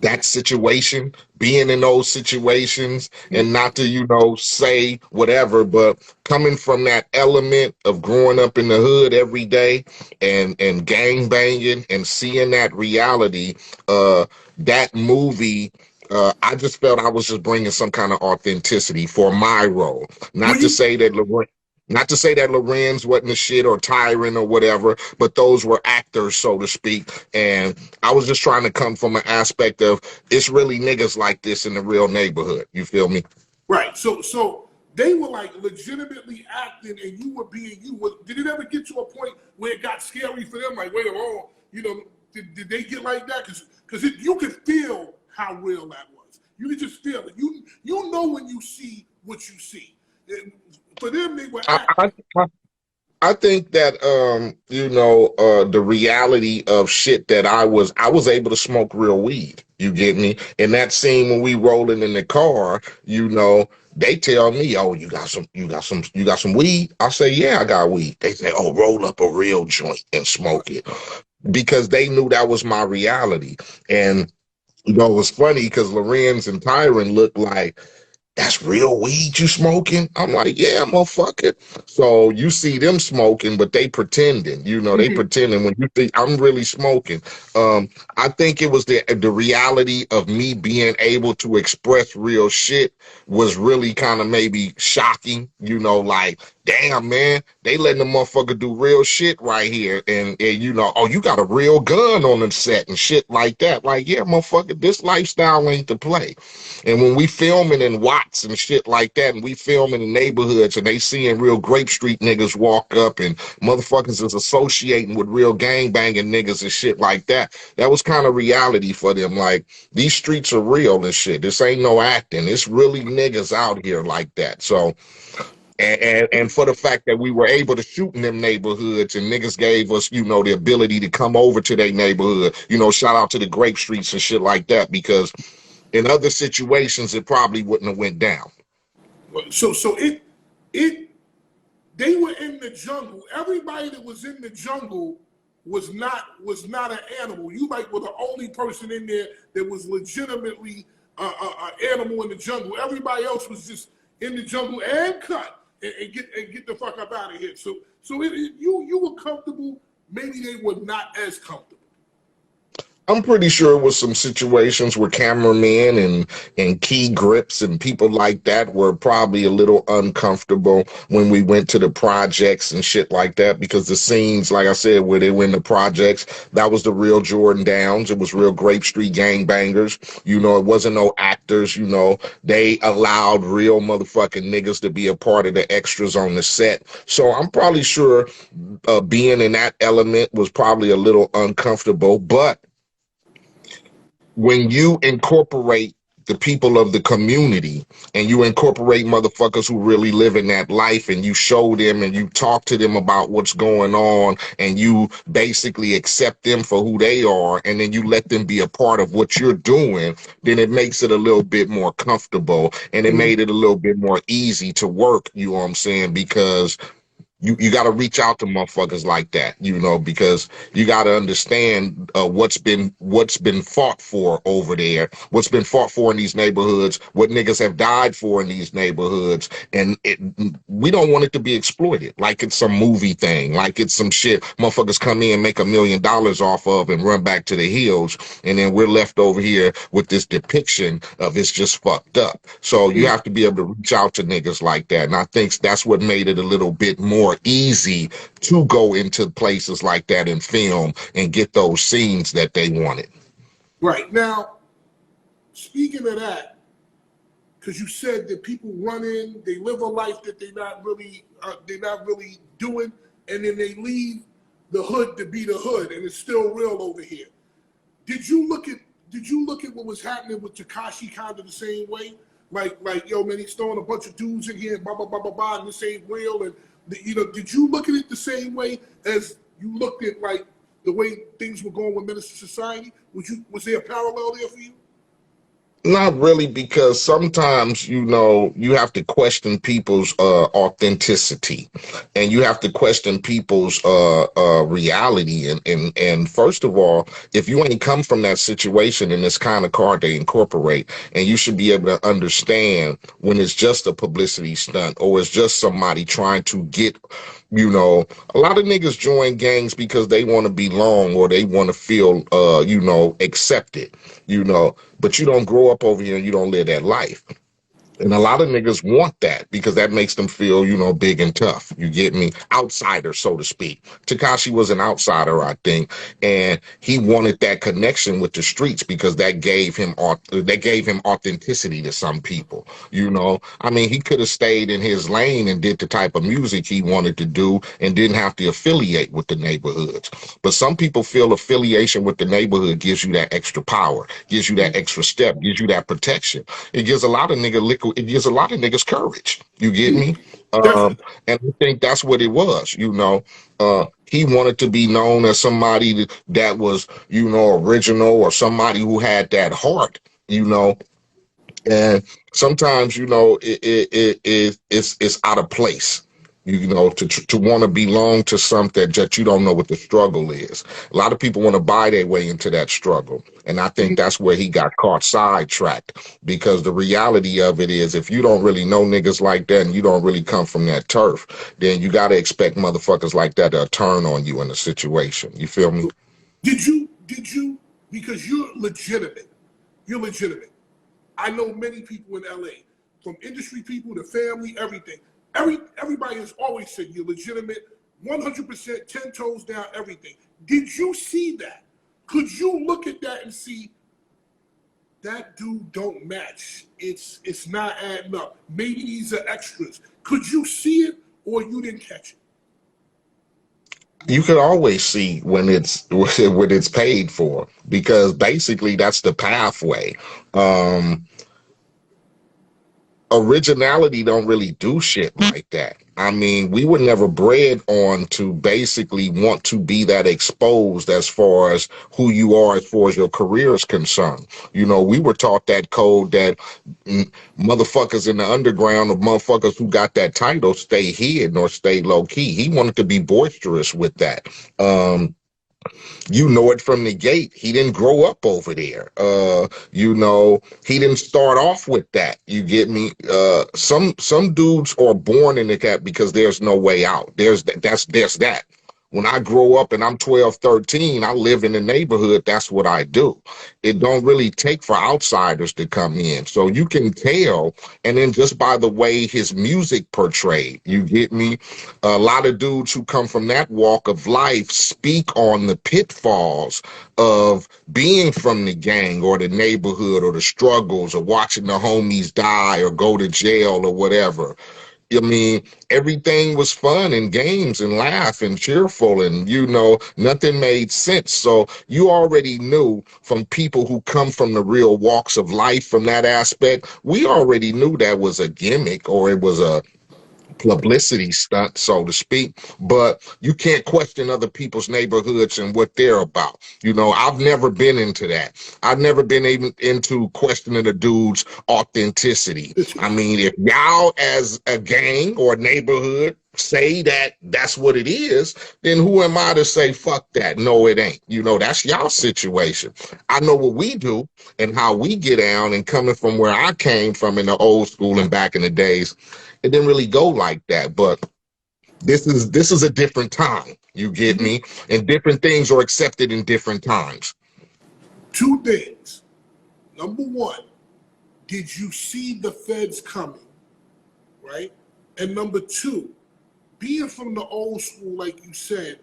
that situation, being in those situations, and not to, say whatever, but coming from that element of growing up in the hood every day and gang banging and seeing that reality, that movie. I just felt I was just bringing some kind of authenticity for my role. Well, Not to you say that Lorenz wasn't a shit or Tyron or whatever, but those were actors, so to speak. And I was just trying to come from an aspect of it's really niggas like this in the real neighborhood. You feel me? right. So they were like legitimately acting, and you were being you. Did it ever get to a point where it got scary for them? Like, wait a minute, did they get like that? Because you could feel how real that was. You could just feel it. You know when you see what you see. For them, they were I, acting. I, I think that the reality of shit that I was able to smoke real weed. You get me? In that scene when we rolling in the car, they tell me, "Oh, you got some weed?" I say, "Yeah, I got weed." They say, "Oh, roll up a real joint and smoke it," because they knew that was my reality. And it was funny because Lorenz and Tyron looked like, "That's real weed you smoking?" I'm like, "Yeah, motherfucker." So you see them smoking, but they pretending, they Mhm. pretending when you think I'm really smoking. I think it was the reality of me being able to express real shit was really kind of maybe shocking, like, damn, man, they letting the motherfucker do real shit right here. And oh, you got a real gun on the set and shit like that. Like, yeah, motherfucker, this lifestyle ain't to play. And when we filming in Watts and shit like that, and we filming in neighborhoods, and they seeing real Grape Street niggas walk up, and motherfuckers is associating with real gang banging niggas and shit like that, that was kind of reality for them. Like, these streets are real and shit. This ain't no acting. It's really niggas out here like that. So, and for the fact that we were able to shoot in them neighborhoods and niggas gave us, the ability to come over to their neighborhood, shout out to the Grape Streets and shit like that, because in other situations, it probably wouldn't have went down. So they were in the jungle. Everybody that was in the jungle was not an animal. You like were the only person in there that was legitimately an animal in the jungle. Everybody else was just in the jungle and cut and get the fuck up out of here. So you were comfortable. Maybe they were not as comfortable. I'm pretty sure it was some situations where cameramen and key grips and people like that were probably a little uncomfortable when we went to the projects and shit like that, because the scenes, like I said, where they were in the projects, that was the real Jordan Downs. It was real Grape Street gangbangers. You know, it wasn't no actors. You know, they allowed real motherfucking niggas to be a part of the extras on the set. So I'm probably sure being in that element was probably a little uncomfortable, but when you incorporate the people of the community and you incorporate motherfuckers who really live in that life, and you show them and you talk to them about what's going on, and you basically accept them for who they are, and then you let them be a part of what you're doing, then it makes it a little bit more comfortable, and it Mhm. made it a little bit more easy to work, you know what I'm saying? Because you got to reach out to motherfuckers like that, you know, because you got to understand what's been fought for over there, what's been fought for in these neighborhoods, what niggas have died for in these neighborhoods, and we don't want it to be exploited like it's some movie thing, like it's some shit motherfuckers come in, make $1 million off of, and run back to the hills, and then we're left over here with this depiction of it's just fucked up. So you have to be able to reach out to niggas like that, and I think that's what made it a little bit more easy to go into places like that and film and get those scenes that they wanted. Right. Now, speaking of that, because you said that people run in, they live a life that they're not really doing, and then they leave the hood to be the hood, and it's still real over here. Did you look at what was happening with Tekashi kind of the same way? Like yo man, he's throwing a bunch of dudes in here, and blah blah blah blah blah, and this ain't real. And did you look at it the same way as you looked at like the way things were going with Menace to Society? Was there a parallel there for you? Not really, because sometimes, you know, you have to question people's authenticity, and you have to question people's reality. And first of all, if you ain't come from that situation and it's kind of hard to incorporate, and you should be able to understand when it's just a publicity stunt or it's just somebody trying to get, you know, a lot of niggas join gangs because they want to belong or they want to feel, you know, accepted, you know, but you don't grow up over here and you don't live that life. And a lot of niggas want that because that makes them feel, you know, big and tough. You get me? Outsider, so to speak. Tekashi was an outsider, I think, and he wanted that connection with the streets because that gave him authenticity to some people. You know, I mean, he could have stayed in his lane and did the type of music he wanted to do and didn't have to affiliate with the neighborhoods. But some people feel affiliation with the neighborhood gives you that extra power, gives you that extra step, gives you that protection. It gives a lot of it gives a lot of niggas courage. You get Mm, me? definitely. And I think that's what it was. You know, he wanted to be known as somebody that was, you know, original, or somebody who had that heart. You know, and sometimes, you know, it's out of place, you know, to want to belong to something that you don't know what the struggle is. A lot of people want to buy their way into that struggle, and I think that's where he got caught sidetracked, because the reality of it is, if you don't really know niggas like that and you don't really come from that turf, then you got to expect motherfuckers like that to turn on you in a situation. You feel me? Did you because you're legitimate. I know many people in LA, from industry people to family, everything. Everybody has always said you're legitimate, 100%, 10 toes down, everything. Did you see that? Could you look at that and see that dude don't match? It's not adding up. Maybe these are extras. Could you see it, or you didn't catch it? You can always see when it's when it's paid for, because basically that's the pathway. um Originality don't really do shit like that. I mean, we were never bred on to basically want to be that exposed as far as who you are, as far as your career is concerned. You know, we were taught that code that motherfuckers in the underground, or motherfuckers who got that title, stay hidden or stay low key. He wanted to be boisterous with that. You know it from the gate. He didn't grow up over there. You know, he didn't start off with that. You get me? Some dudes are born in the gap because there's no way out. There's that. There's that. When I grow up and I'm 12, 13, I live in the neighborhood. That's what I do. It don't really take for outsiders to come in. So you can tell, and then just by the way his music portrayed, you get me? A lot of dudes who come from that walk of life speak on the pitfalls of being from the gang or the neighborhood or the struggles or watching the homies die or go to jail or whatever. I mean, everything was fun and games and laugh and cheerful and, nothing made sense. So you already knew from people who come from the real walks of life from that aspect, we already knew that was a gimmick or it was a publicity stunt, so to speak, but you can't question other people's neighborhoods and what they're about. I've never been into that. I've never been even into questioning a dude's authenticity. I mean, if y'all as a gang or neighborhood say that that's what it is, then who am I to say fuck that? No, it ain't. That's y'all situation. I know what we do and how we get down, and coming from where I came from in the old school and back in the days, it didn't really go like that. But this is a different time. You get me? And different things are accepted in different times. Two things. Number one, did you see the feds coming? Right? And number two, being from the old school, like you said,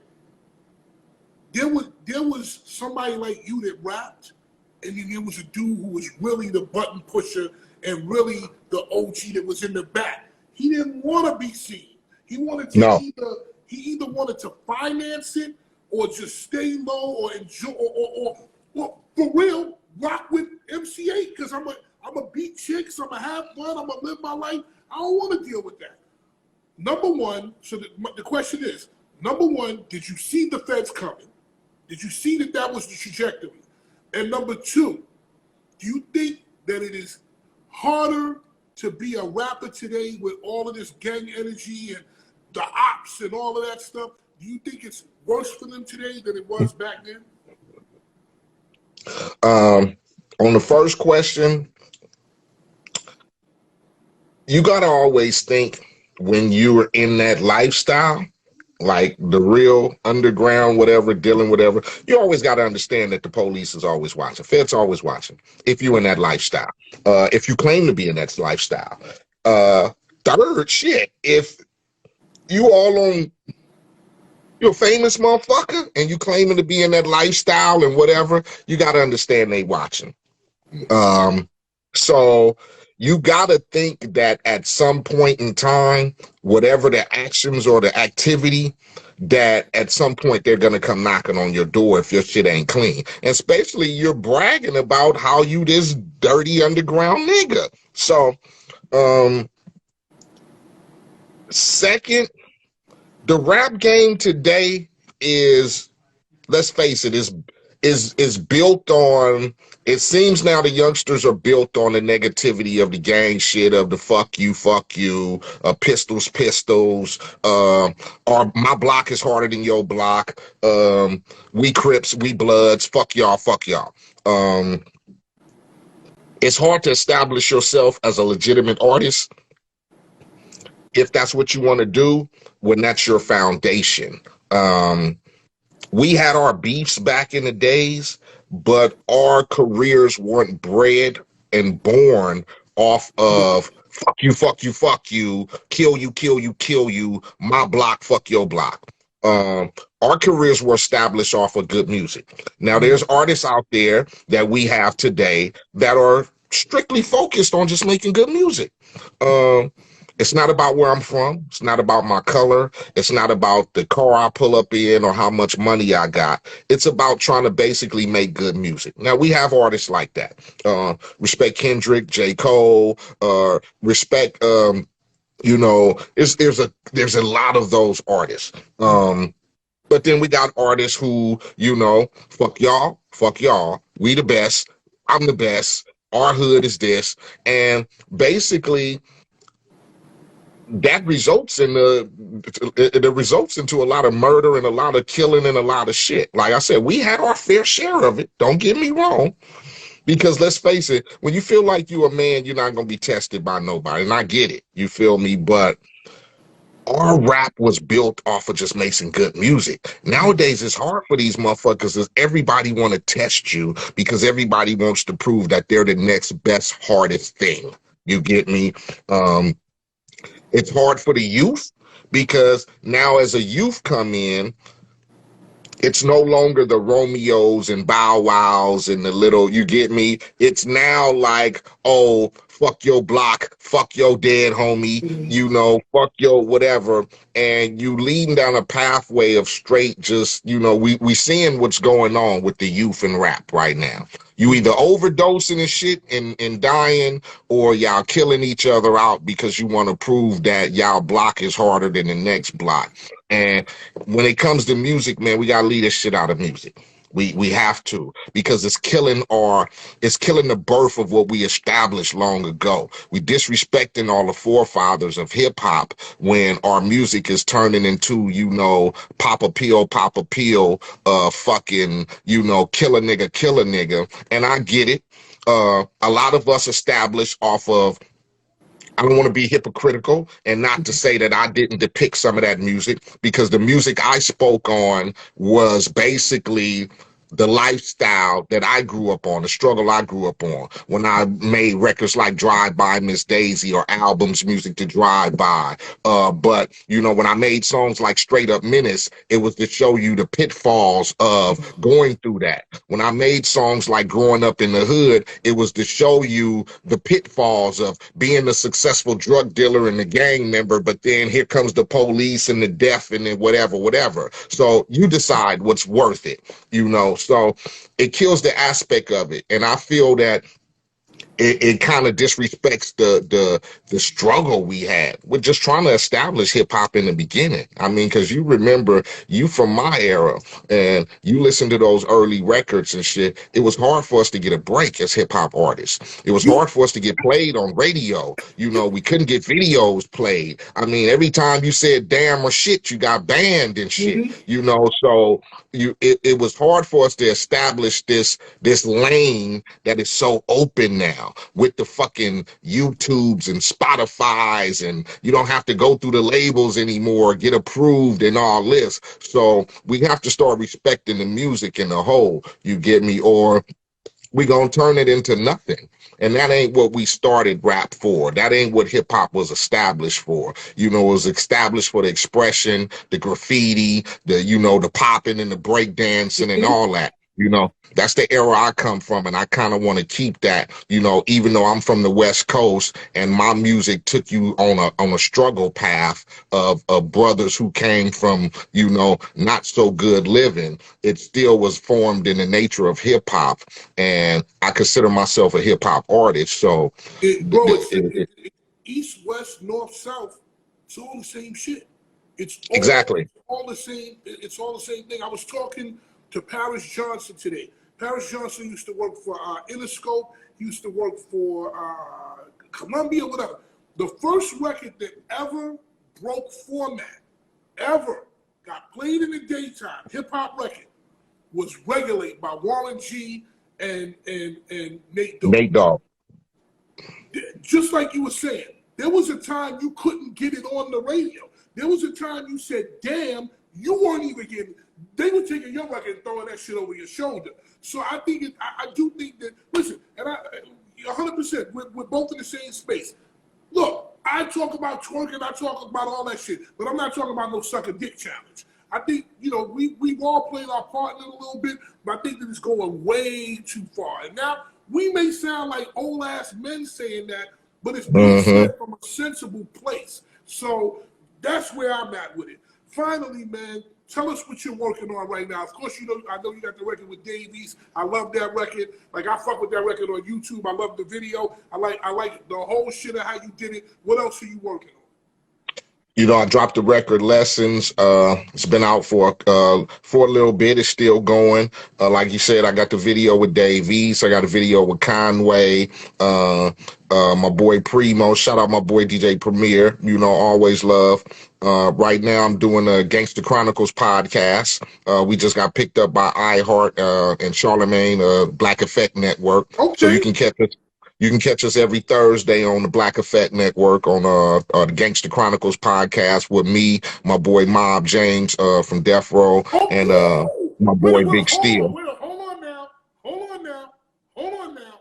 there was somebody like you that rapped, and then there was a dude who was really the button pusher and really the OG that was in the back. He didn't want to be seen. He wanted to either wanted to finance it or just stay low or enjoy or for real rock with MC8 because I'm a beat chicks, I'm gonna have fun, I'm gonna live my life. I don't want to deal with that. Number one, so the question is, number one, did you see the feds coming? Did you see that was the trajectory? And number two, do you think that it is harder to be a rapper today with all of this gang energy and the ops and all of that stuff? Do you think it's worse for them today than it was back then? On the first question, you got to always think when you're in that lifestyle, like the real underground, whatever, dealing, whatever, you always got to understand that the police is always watching. Feds always watching. If you're in that lifestyle, if you claim to be in that lifestyle, third shit, if you all on, you're a famous motherfucker and you claiming to be in that lifestyle and whatever, you got to understand they watching. So you got to think that at some point in time, whatever the actions or the activity, that at some point they're going to come knocking on your door if your shit ain't clean. And especially you're bragging about how you this dirty underground nigga. So, second, the rap game today is, let's face it, is built on, it seems now the youngsters are built on the negativity of the gang shit, of the fuck you, pistols, or my block is harder than your block, we Crips, we Bloods, fuck y'all. It's hard to establish yourself as a legitimate artist if that's what you want to do, when that's your foundation. We had our beefs back in the days, but our careers weren't bred and born off of fuck you, kill you, my block, fuck your block. Our careers were established off of good music. Now, there's artists out there that we have today that are strictly focused on just making good music. It's not about where I'm from. It's not about my color. It's not about the car I pull up in or how much money I got. It's about trying to basically make good music. Now, we have artists like that. Respect Kendrick, J. Cole, respect, there's a lot of those artists. But then we got artists who, fuck y'all, we the best, I'm the best, our hood is this. And basically, that results in results into a lot of murder and a lot of killing and a lot of shit. Like I said, we had our fair share of it. Don't get me wrong. Because let's face it, when you feel like you're a man, you're not going to be tested by nobody. And I get it. You feel me? But our rap was built off of just making good music. Nowadays, it's hard for these motherfuckers because everybody want to test you because everybody wants to prove that they're the next best, hardest thing. You get me? Um, it's hard for the youth because now as a youth come in, it's no longer the Romeos and Bow Wows and the little, you get me? It's now like, oh, fuck your block, fuck your dead homie, you know, fuck your whatever. And you leading down a pathway of straight just, you know, we seeing what's going on with the youth and rap right now. You either overdosing and shit and dying, or y'all killing each other out because you want to prove that y'all block is harder than the next block. And when it comes to music, man, we gotta leave this shit out of music. We have to, because it's killing the birth of what we established long ago. We disrespecting all the forefathers of hip hop when our music is turning into, you know, pop a pill, fucking, you know, kill a nigga. And I get it. A lot of us established off of, I don't want to be hypocritical and not to say that I didn't depict some of that music, because the music I spoke on was basically the lifestyle that I grew up on, the struggle I grew up on when I made records like Drive By Miss Daisy or albums, music to drive by. But, you know, when I made songs like Straight Up Menace, it was to show you the pitfalls of going through that. When I made songs like Growing Up in the Hood, it was to show you the pitfalls of being a successful drug dealer and a gang member, but then here comes the police and the death and then whatever. So you decide what's worth it, you know. So it kills the aspect of it. And I feel that it kind of disrespects the struggle we had with just trying to establish hip hop in the beginning. I mean, because you remember, you from my era, and you listen to those early records and shit. It was hard for us to get a break as hip hop artists. It was hard for us to get played on radio. You know, we couldn't get videos played. I mean, every time you said damn or shit, you got banned and shit. You know, so it was hard for us to establish this lane that is so open now with the fucking YouTubes and Spotify's, and you don't have to go through the labels anymore, get approved and all this. So we have to start respecting the music in the whole, you get me, or we gonna turn it into nothing. And that ain't what we started rap for. That ain't what hip hop was established for. You know, it was established for the expression, the graffiti, the, you know, the popping and the break dancing and all that. You know, that's the era I come from, and I kind of want to keep that, you know, even though I'm from the West Coast and my music took you on a struggle path of brothers who came from, you know, not so good living. It still was formed in the nature of hip hop, and I consider myself a hip hop artist. So, it's east, west, north, south. It's all the same shit. Exactly. All the same. It's all the same thing. I was talking to Paris Johnson today. Paris Johnson used to work for Interscope, used to work for Columbia, whatever. The first record that ever broke format, ever got played in the daytime, hip hop record, was Regulate by Warren G and Nate Dogg. Nate Dogg. Just like you were saying, there was a time you couldn't get it on the radio. There was a time you said, damn, you weren't even getting. They were taking your record and throwing that shit over your shoulder. So I think I do think that, listen, and 100%, we're both in the same space. Look, I talk about twerking, I talk about all that shit, but I'm not talking about no sucker dick challenge. I think, you know, we've all played our part in it a little bit, but I think that it's going way too far. And now we may sound like old ass men saying that, but it's being said from a sensible place. So that's where I'm at with it. Finally, man, tell us what you're working on right now. Of course, you know, I know you got the record with Davies. I love that record. Like, I fuck with that record on YouTube. I love the video. I like the whole shit of how you did it. What else are you working on? You know, I dropped the record Lessons. It's been out for a little bit. It's still going. Like you said, I got the video with Davies. I got a video with Conway. My boy Primo. Shout out my boy DJ Premier. You know, always love. Right now, I'm doing a Gangster Chronicles podcast. We just got picked up by Eiht and Charlemagne, Black Effect Network. Okay. So you can catch us. You can catch us every Thursday on the Black Effect Network on the Gangster Chronicles podcast with me, my boy Mob James from Death Row, and Oh, my wait, boy wait, Big hold on, Steel. wait, hold on now, hold on now, hold on now.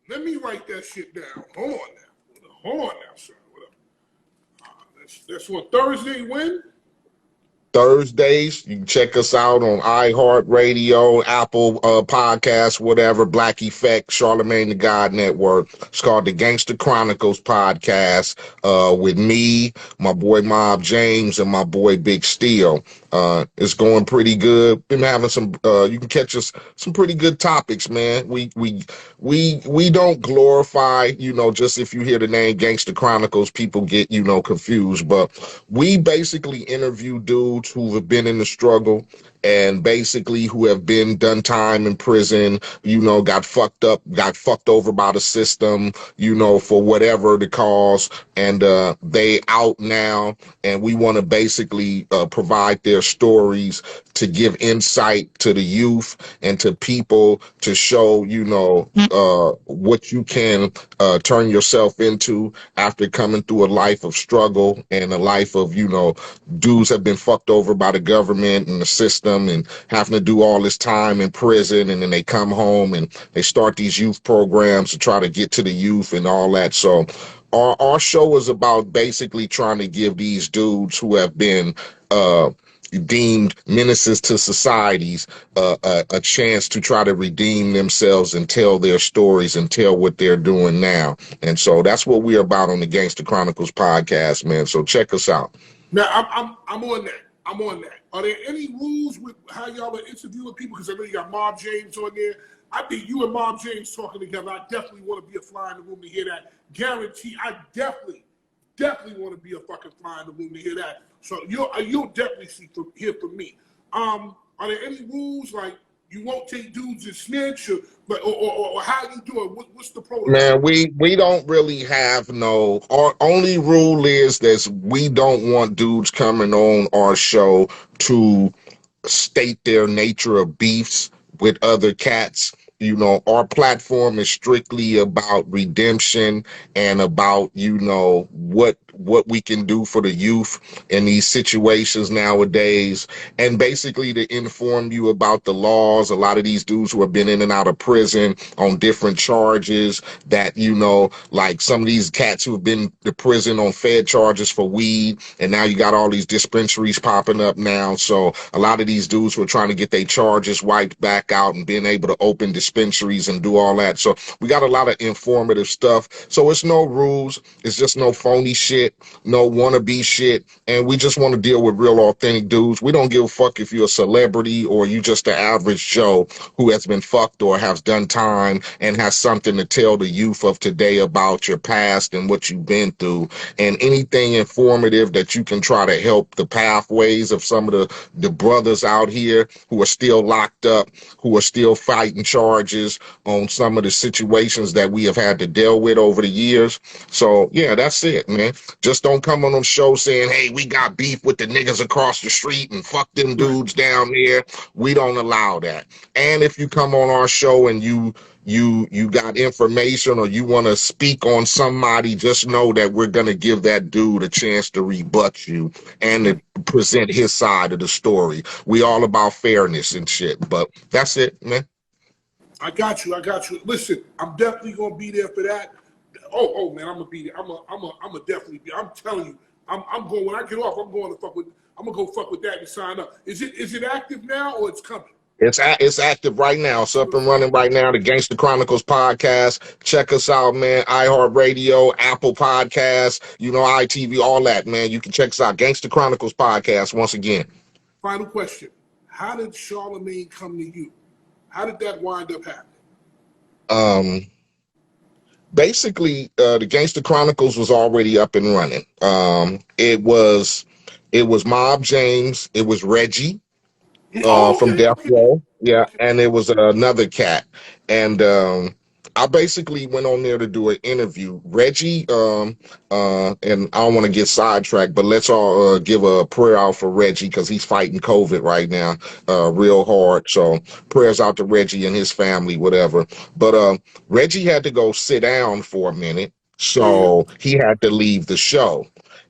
Let me write that shit down. Hold on now, sir. That's what Thursday when? Thursdays. You can check us out on iHeartRadio, Apple Podcasts, whatever, Black Effect, Charlemagne the God Network. It's called the Gangster Chronicles Podcast with me, my boy Mob James, and my boy Big Steel. It's going pretty good. Been having some you can catch us some pretty good topics, man. We don't glorify, just if you hear the name Gangster Chronicles, people get, confused. But we basically interview dudes who have been in the struggle and basically who have been done time in prison, got fucked up, got fucked over by the system, for whatever the cause. And they out now, and we want to basically provide their stories to give insight to the youth and to people to show, what you can turn yourself into after coming through a life of struggle and a life of, dudes have been fucked over by the government and the system and having to do all this time in prison. And then they come home and they start these youth programs to try to get to the youth and all that. So our show is about basically trying to give these dudes who have been deemed menaces to societies a chance to try to redeem themselves and tell their stories and tell what they're doing now. And so that's what we're about on the Gangster Chronicles podcast, man. So check us out. Now I'm on that. I'm on that. Are there any rules with how y'all are interviewing people? Because I know you got Mob James on there. I think you and Mob James talking together. I definitely want to be a fly in the room to hear that. Guarantee. I definitely want to be a fucking fly in the room to hear that. So you'll definitely hear from me. Are there any rules like you won't take dudes and snitch or how you do it? What's the protocol? Man, we don't really have no. Our only rule is that we don't want dudes coming on our show to state their nature of beefs with other cats. Our platform is strictly about redemption and about, what we can do for the youth in these situations nowadays, and basically to inform you about the laws. A lot of these dudes who have been in and out of prison on different charges that, like some of these cats who have been to prison on fed charges for weed, and now you got all these dispensaries popping up now. So a lot of these dudes who are trying to get their charges wiped back out and being able to open dispensaries and do all that. So we got a lot of informative stuff. So it's no rules. It's just no phony shit, no wannabe shit. And we just want to deal with real authentic dudes. We don't give a fuck if you're a celebrity or you just the average Joe who has been fucked or has done time and has something to tell the youth of today about your past and what you've been through, and anything informative that you can try to help the pathways of some of the brothers out here who are still locked up, who are still fighting charges on some of the situations that we have had to deal with over the years. So yeah, that's it, man. Just don't come on them shows saying, hey, we got beef with the niggas across the street and fuck them dudes down there. We don't allow that. And if you come on our show and you got information or you want to speak on somebody, just know that we're going to give that dude a chance to rebut you and to present his side of the story. We all about fairness and shit, but that's it, man. I got you. Listen, I'm definitely gonna be there for that. Oh man, I'm gonna be there. I'm gonna definitely be. I'm telling you, I'm going when I get off. I'm going to fuck with. I'm gonna go fuck with that and sign up. Is it active now or it's coming? It's active right now. It's up and running right now. The Gangster Chronicles podcast. Check us out, man. iHeartRadio, Apple Podcasts, iTV, all that, man. You can check us out. Gangster Chronicles podcast once again. Final question: how did Charlemagne come to you? How did that wind up happening? Basically, the Gangster Chronicles was already up and running. It was Mob James. It was Reggie from Death Row. Yeah, and it was another cat. And I basically went on there to do an interview. Reggie, and I don't want to get sidetracked, but let's all give a prayer out for Reggie because he's fighting COVID right now, real hard. So prayers out to Reggie and his family, whatever. But Reggie had to go sit down for a minute, Yeah. so he had to leave the show.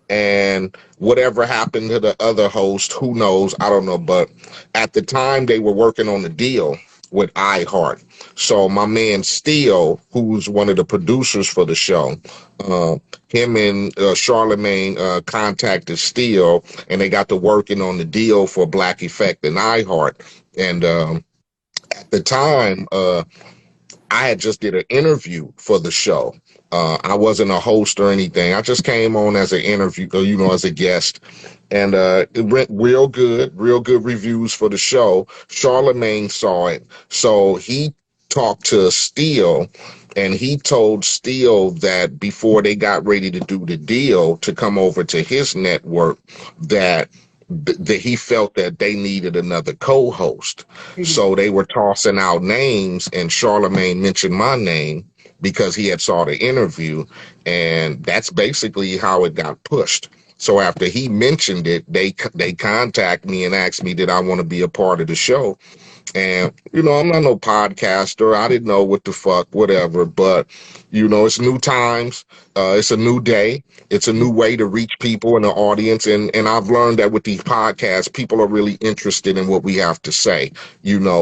And whatever happened to the other host, who knows? I don't know. But at the time, they were working on a deal with Eiht. So my man Steele, who's one of the producers for the show, uh, him and Charlemagne contacted Steele, and they got to working on the deal for Black Effect and Eiht. And at the time, I had just did an interview for the show. I wasn't a host or anything. I just came on as an interview, as a guest. And it went real good reviews for the show. Charlemagne saw it. So he talked to Steele, and he told Steele that before they got ready to do the deal to come over to his network, that he felt that they needed another co-host. So they were tossing out names, and Charlemagne mentioned my name because he had saw the interview, and that's basically how it got pushed. So after he mentioned it, they contact me and asked me, did I want to be a part of the show? And, I'm not no podcaster. I didn't know what the fuck, whatever. But, it's new times. It's a new day. It's a new way to reach people in the audience. And I've learned that with these podcasts, people are really interested in what we have to say,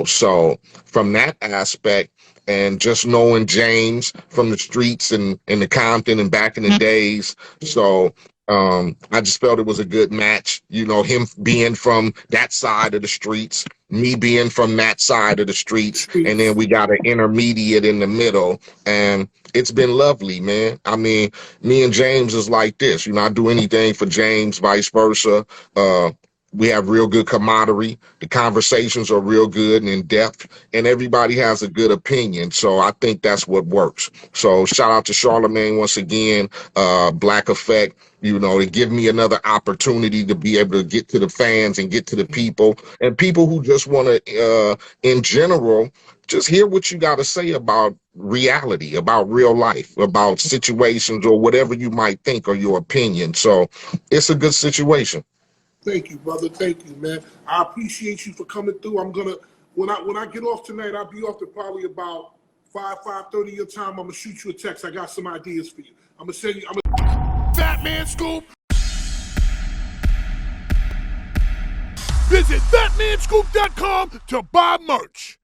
So from that aspect, and just knowing James from the streets and in the Compton and back in the days. So I just felt it was a good match, him being from that side of the streets, me being from that side of the streets, and then we got an intermediate in the middle, and it's been lovely, man. I mean, me and James is like this, I do anything for James, vice versa. We have real good camaraderie. The conversations are real good and in depth, and everybody has a good opinion. So I think that's what works. So shout out to Charlemagne once again, Black Effect, to give me another opportunity to be able to get to the fans and get to the people and people who just want to, in general, just hear what you got to say about reality, about real life, about situations or whatever you might think or your opinion. So it's a good situation. Thank you, brother. Thank you, man. I appreciate you for coming through. I'm gonna when I get off tonight, I'll be off to probably about 5:30 your time. I'm gonna shoot you a text. I got some ideas for you. I'm gonna send you. Fatman Scoop. Visit fatmanscoop.com to buy merch.